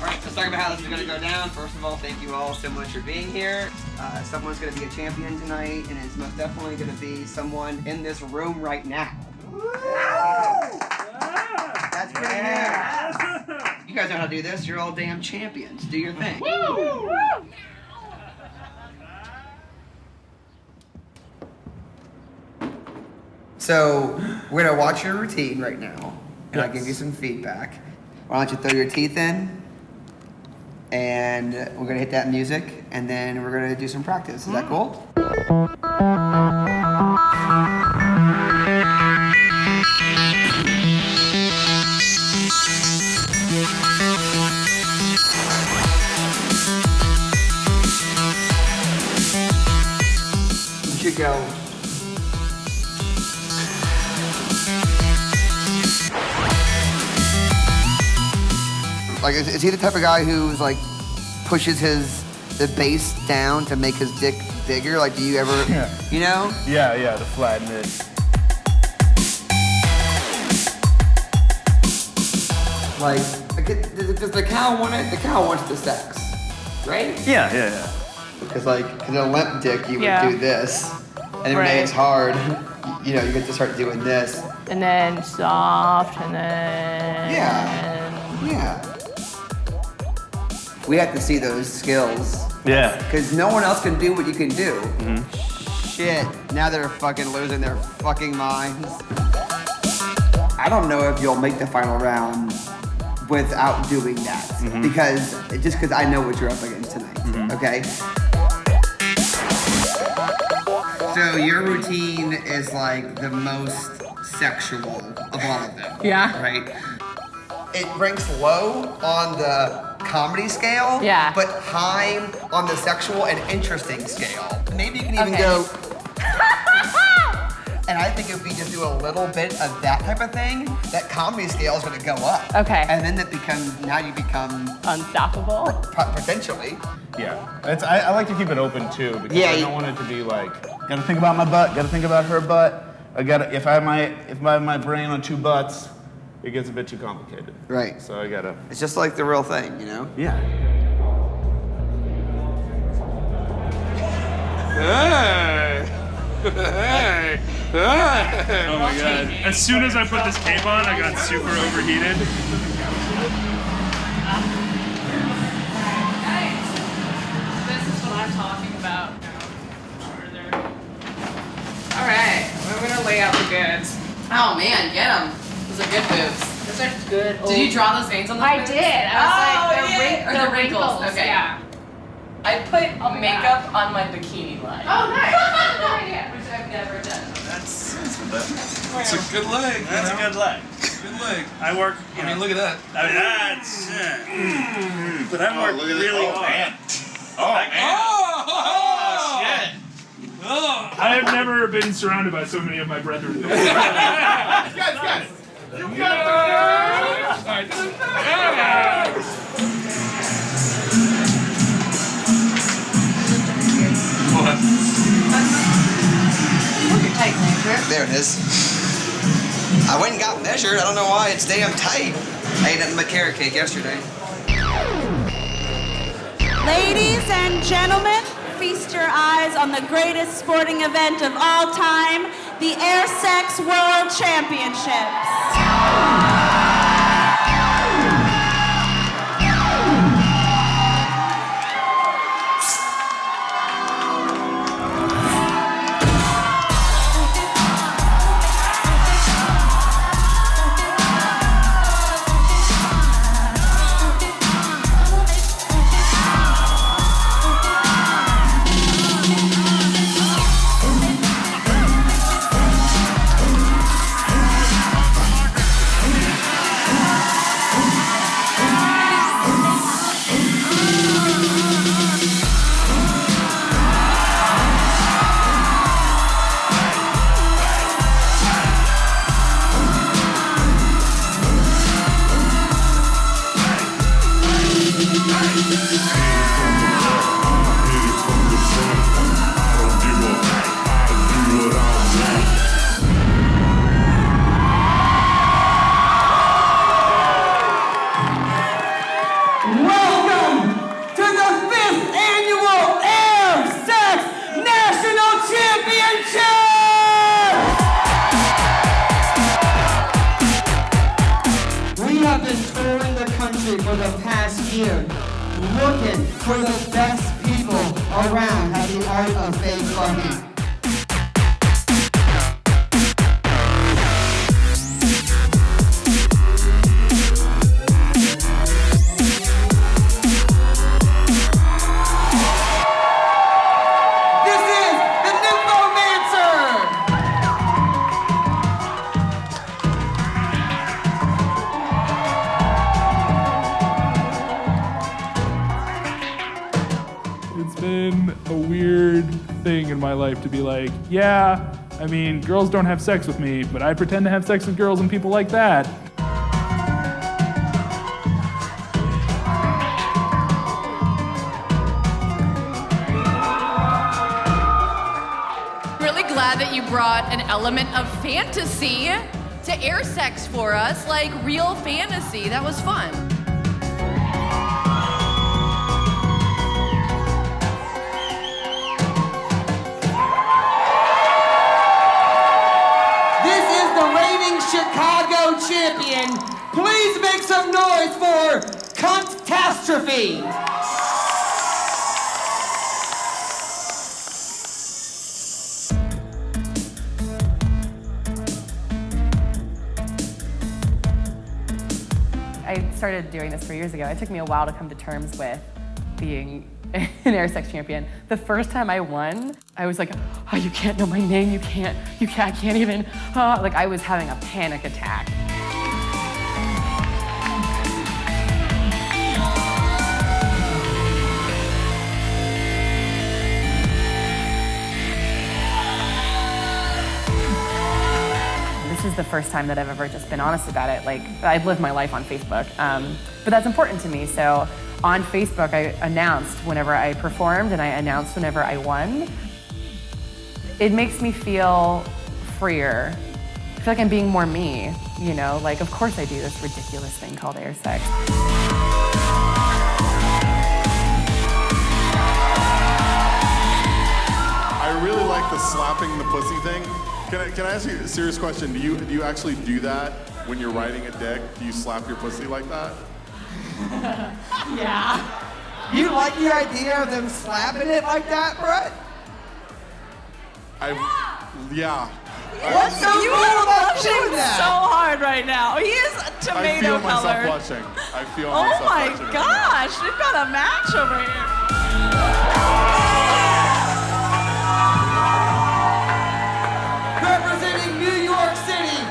Let's talk about how this is going to go down. First of all, thank you all so much for being here. Someone's going to be a champion tonight, and it's most definitely going to be someone in this room right now. That's pretty good. You guys know how to do this. You're all damn champions. Do your thing. So we're going to watch your routine right now, and I'll give you some feedback. Why don't you throw your teeth in? And we're gonna hit that music, and then we're gonna do some practice. Is that cool? You should go. Like, is he the type of guy who's like pushes the base down to make his dick bigger? Like, do you ever, you know? Yeah, to flatten it. Like, does the cow want it? The cow wants the sex, right? Yeah. Because like, in a limp dick, you would do this, and then when it's hard, you know, you get to start doing this. And then soft, and then Yeah. We have to see those skills. Yeah. Because no one else can do what you can do. Shit, now they're fucking losing their fucking minds. I don't know if you'll make the final round without doing that. Because I know what you're up against tonight, okay? So your routine is like the most sexual of all of them. Yeah. Right? It ranks low on the comedy scale, but high on the sexual and interesting scale. Maybe you can even go. And I think if we just do a little bit of that type of thing, that comedy scale is going to go up. Okay. And then now you become unstoppable. Potentially. Yeah. I like to keep it open too, because Yeah, I don't want it to be like, gotta think about my butt, gotta think about her butt. If I have my brain on two butts, it gets a bit too complicated. Right. So I gotta. It's just like the real thing, you know? Yeah. Hey! Oh my god. As soon as I put this cape on, I got super overheated. This is what I'm talking about. All right, we're gonna lay out the goods. Oh man, get them. Those are good boobs. Those are good. Did you draw those veins on those I boobs? did. I was like, they're wrinkles. Okay. Yeah. I put makeup on my bikini line. Oh, nice. Good idea. Which I That's a good leg. That's a good leg. Good leg. I work. I mean, look at that. I mean, that's. But I work really hard. Oh, shit. Oh. I have never been surrounded by so many of my brethren. Guys. You got it. All right. What? You're tight, Landry. There it is. I went and got measured. I don't know why. It's damn tight. I ate nothing but carrot cake yesterday. Ladies and gentlemen, feast your eyes on the greatest sporting event of all time, the Air Sex World Championships. For the past year, looking for the best people around at the art of fake fucking. It's been a weird thing in my life to be like, yeah, I mean, girls don't have sex with me, but I pretend to have sex with girls and people like that. Really glad that you brought an element of fantasy to air sex for us, like real fantasy. That was fun. Chicago champion, please make some noise for Controversies. I started doing this 3 years ago. It took me a while to come to terms with being an air sex champion. The first time I won, I was like, oh, you can't know my name, I can't even, like I was having a panic attack. This is the first time that I've ever just been honest about it. Like, I've lived my life on Facebook, but that's important to me. So on Facebook, I announced whenever I performed and I announced whenever I won. It makes me feel freer. I feel like I'm being more me, you know? Like, of course I do this ridiculous thing called air sex. I really like the slapping the pussy thing. Can I ask you a serious question? Do you actually do that when you're riding a dick? Do you slap your pussy like that? Yeah. You like the idea of them slapping it like that, Brett? Yeah. What's so You cool are about blushing doing that? so hard right now. He is I tomato feel myself color. blushing. I feel Oh myself my blushing. gosh, we've got a match over here. Representing New York City,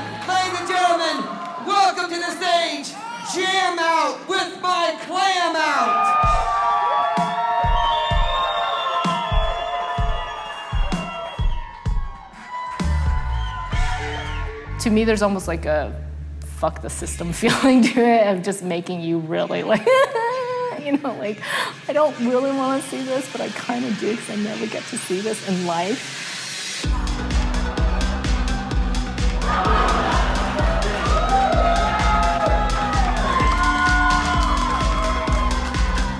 to me, there's almost like a fuck the system feeling to it of just making you really like, you know, like, I don't really want to see this, but I kind of do because I never get to see this in life.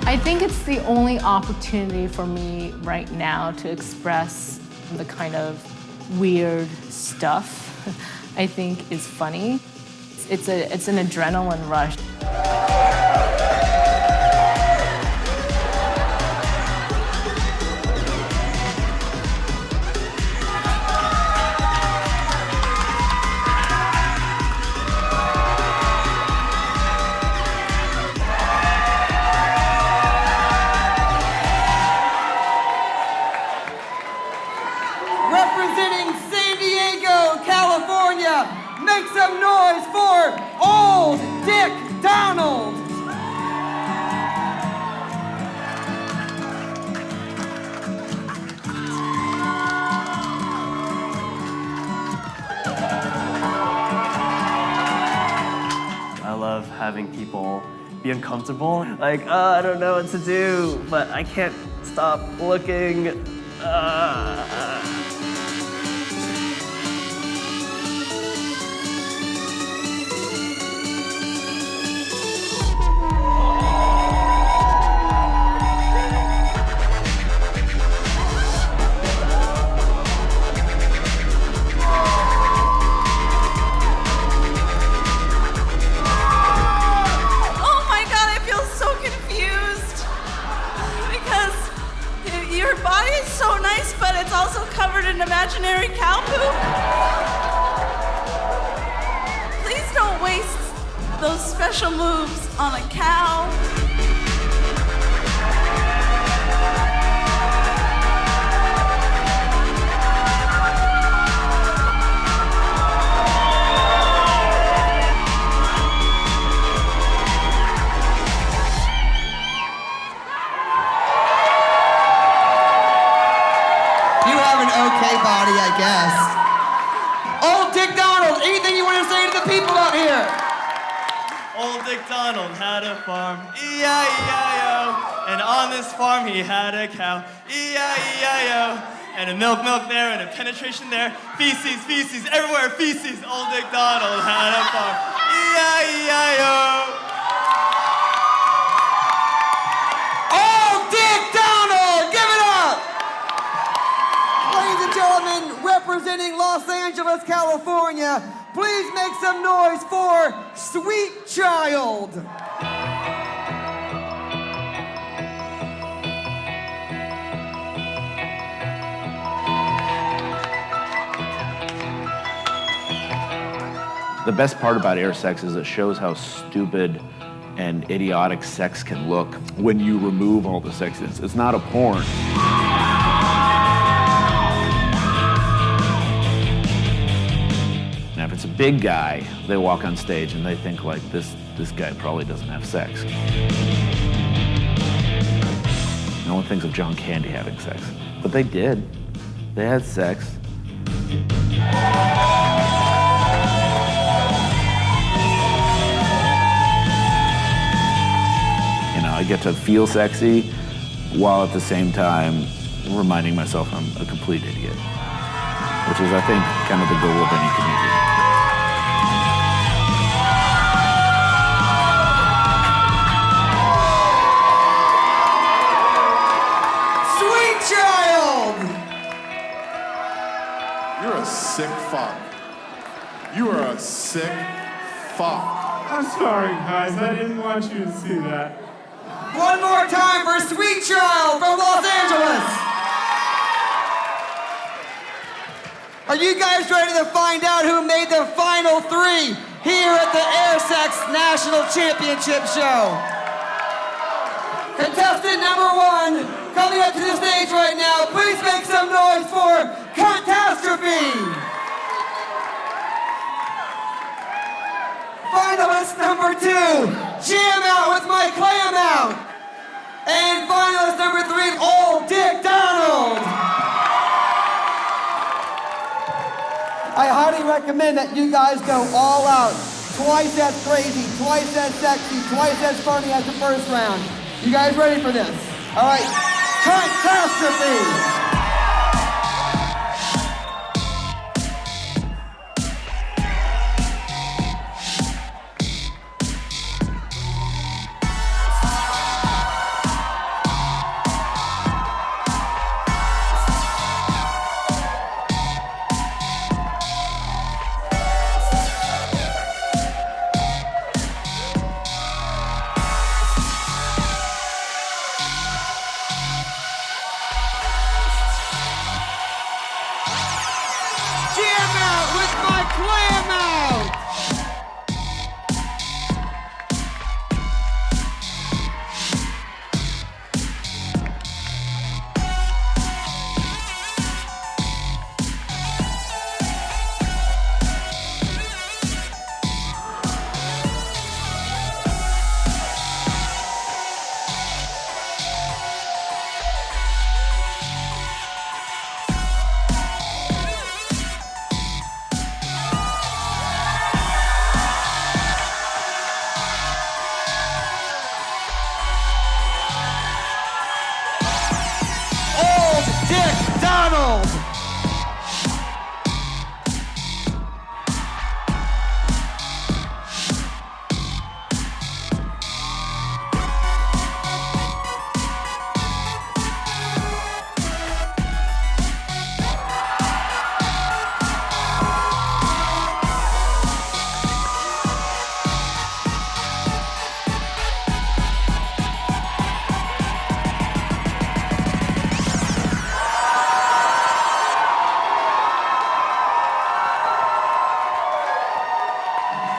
I think it's the only opportunity for me right now to express the kind of weird stuff I think is funny. It's an adrenaline rush. Representing San Diego, California, make some noise for Old Dick Donald. I love having people be uncomfortable. Like, I don't know what to do, but I can't stop looking. Oh my god, I feel so confused. Because your body is so nice, but it's also covered in imaginary cow poop. Please don't waste those special moves on a cow. You have an okay body, I guess. Old Dick Donald, anything you want to say to the people out here? Old Dick Donald had a farm, E-I-E-I-O. And on this farm he had a cow, E-I-E-I-O. And a milk there, and a penetration there. Feces, everywhere, feces. Old Dick Donald had a farm, E-I-E-I-O. Old Dick Donald, give it up! Ladies and gentlemen, representing Los Angeles, California, please make some noise for Sweet Child. The best part about air sex is it shows how stupid and idiotic sex can look when you remove all the sexiness. It's not a porn. Now, if it's a big guy, they walk on stage and they think like, this guy probably doesn't have sex. No one thinks of John Candy having sex, but they did. They had sex. I get to feel sexy while at the same time reminding myself I'm a complete idiot, which is, I think, kind of the goal of any comedian. Sweet Child! You're a sick fuck. You are a sick fuck. I'm sorry, guys. I didn't want you to see that. One more time for Sweet Child from Los Angeles. Are you guys ready to find out who made the final three here at the Air Sex National Championship Show? Contestant number one, coming up to the stage right now, please make some noise for Catastrophe. Finalist number two, Jam Out with My Clam Out. And finalist number three, Old Dick Donald. I highly recommend that you guys go all out. Twice as crazy, twice as sexy, twice as funny as the first round. You guys ready for this? All right, catastrophe.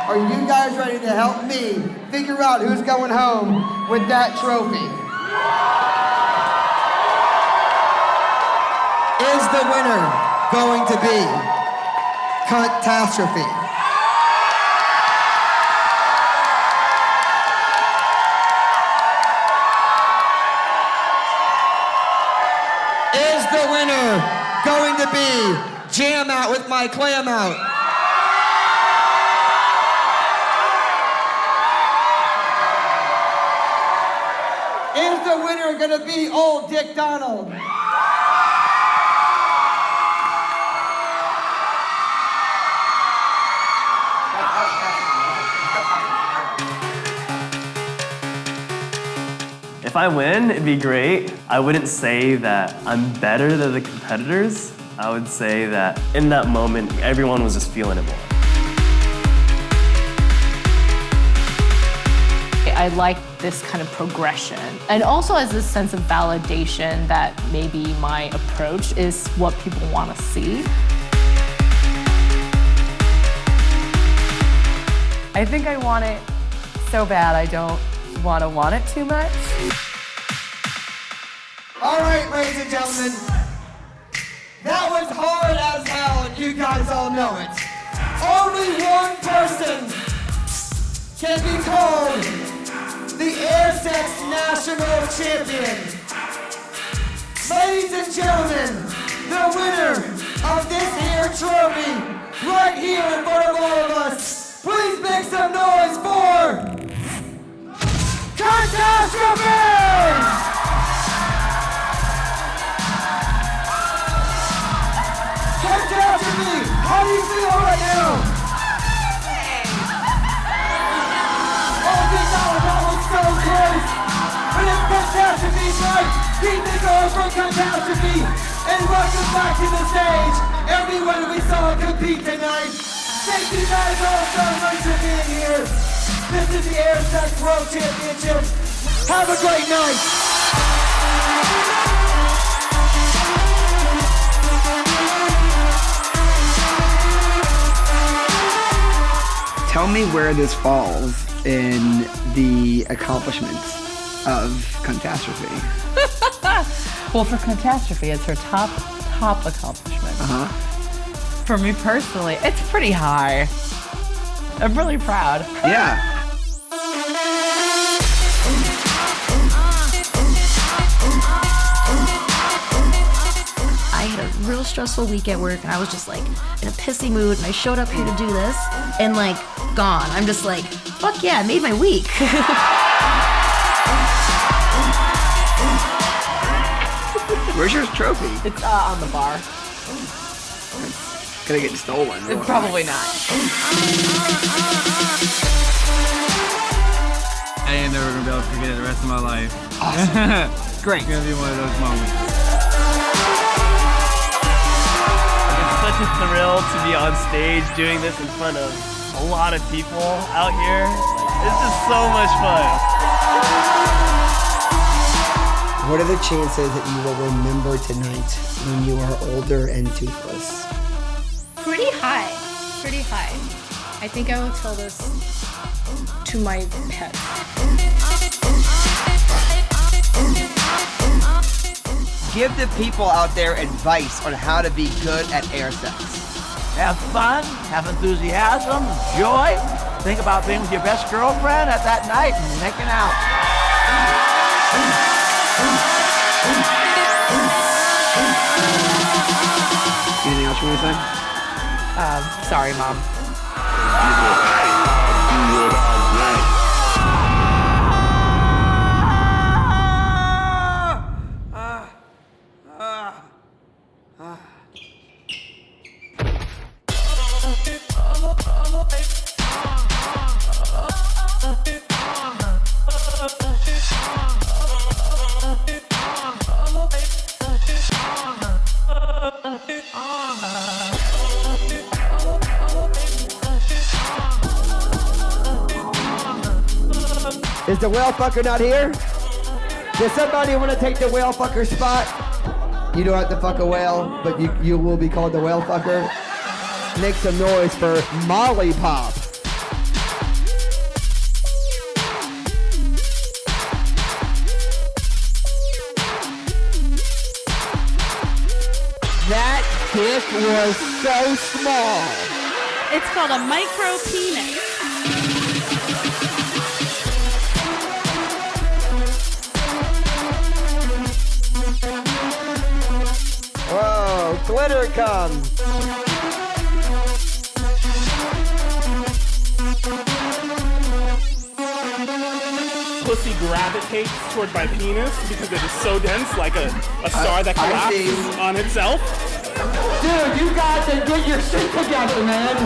Are you guys ready to help me figure out who's going home with that trophy? Is the winner going to be Catastrophe? Is the winner going to be Jam Out with my Clam Out? Is the winner gonna be Old Dick Donald? If I win, it'd be great. I wouldn't say that I'm better than the competitors. I would say that in that moment, everyone was just feeling it more. I like this kind of progression. And also as this sense of validation that maybe my approach is what people want to see. I think I want it so bad I don't want it too much. All right, ladies and gentlemen, that was hard as hell, and you guys all know it. Only one person can be called the Air Sex National Champion. Ladies and gentlemen, the winner of this here trophy, right here in front of all of us, please make some noise for Catastrophe! Catastrophe, how do you feel right now? That was so close, but it's Catastrophe night. Keep it going for Catastrophe and welcome back to the stage. Everyone we saw compete tonight. Thank you guys all so much for being here. This is the Air Sex World Championship. Have a great night. Tell me where this falls in the accomplishments of Catastrophe. Well, for Catastrophe, it's her top accomplishment. For me personally, it's pretty high. I'm really proud. Yeah. I had a real stressful week at work, and I was just like in a pissy mood, and I showed up here to do this, and like gone. I'm just like, fuck yeah, I made my week. Where's your trophy? It's on the bar. Gonna get stolen. Probably not. I ain't never gonna be able to forget it the rest of my life. Awesome. Great. It's gonna be one of those moments. It's such a thrill to be on stage doing this in front of a lot of people out here. It's just so much fun. What are the chances that you will remember tonight when you are older and toothless? Pretty high. Pretty high. I think I will tell this to my pet. Give the people out there advice on how to be good at air sex. Have fun, have enthusiasm, joy. Think about being with your best girlfriend at that night and making out. Anything else you want to say? Sorry, Mom. Is the whale fucker not here? Does somebody want to take the whale fucker spot? You don't have to fuck a whale, but you will be called the whale fucker. Make some noise for Molly Pop. That dick was so small. It's called a micro penis. Whoa, glitter comes. Pussy gravitates toward my penis because it is so dense, like a star that collapses on itself. Dude, you guys can get your shit together, man.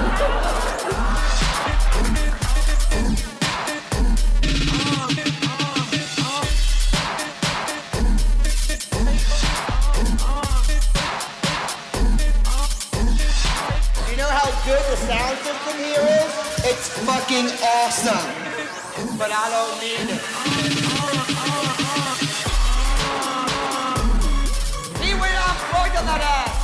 You know how good the sound system here is? It's fucking awesome. But I don't need it. He went off plugged on that ass.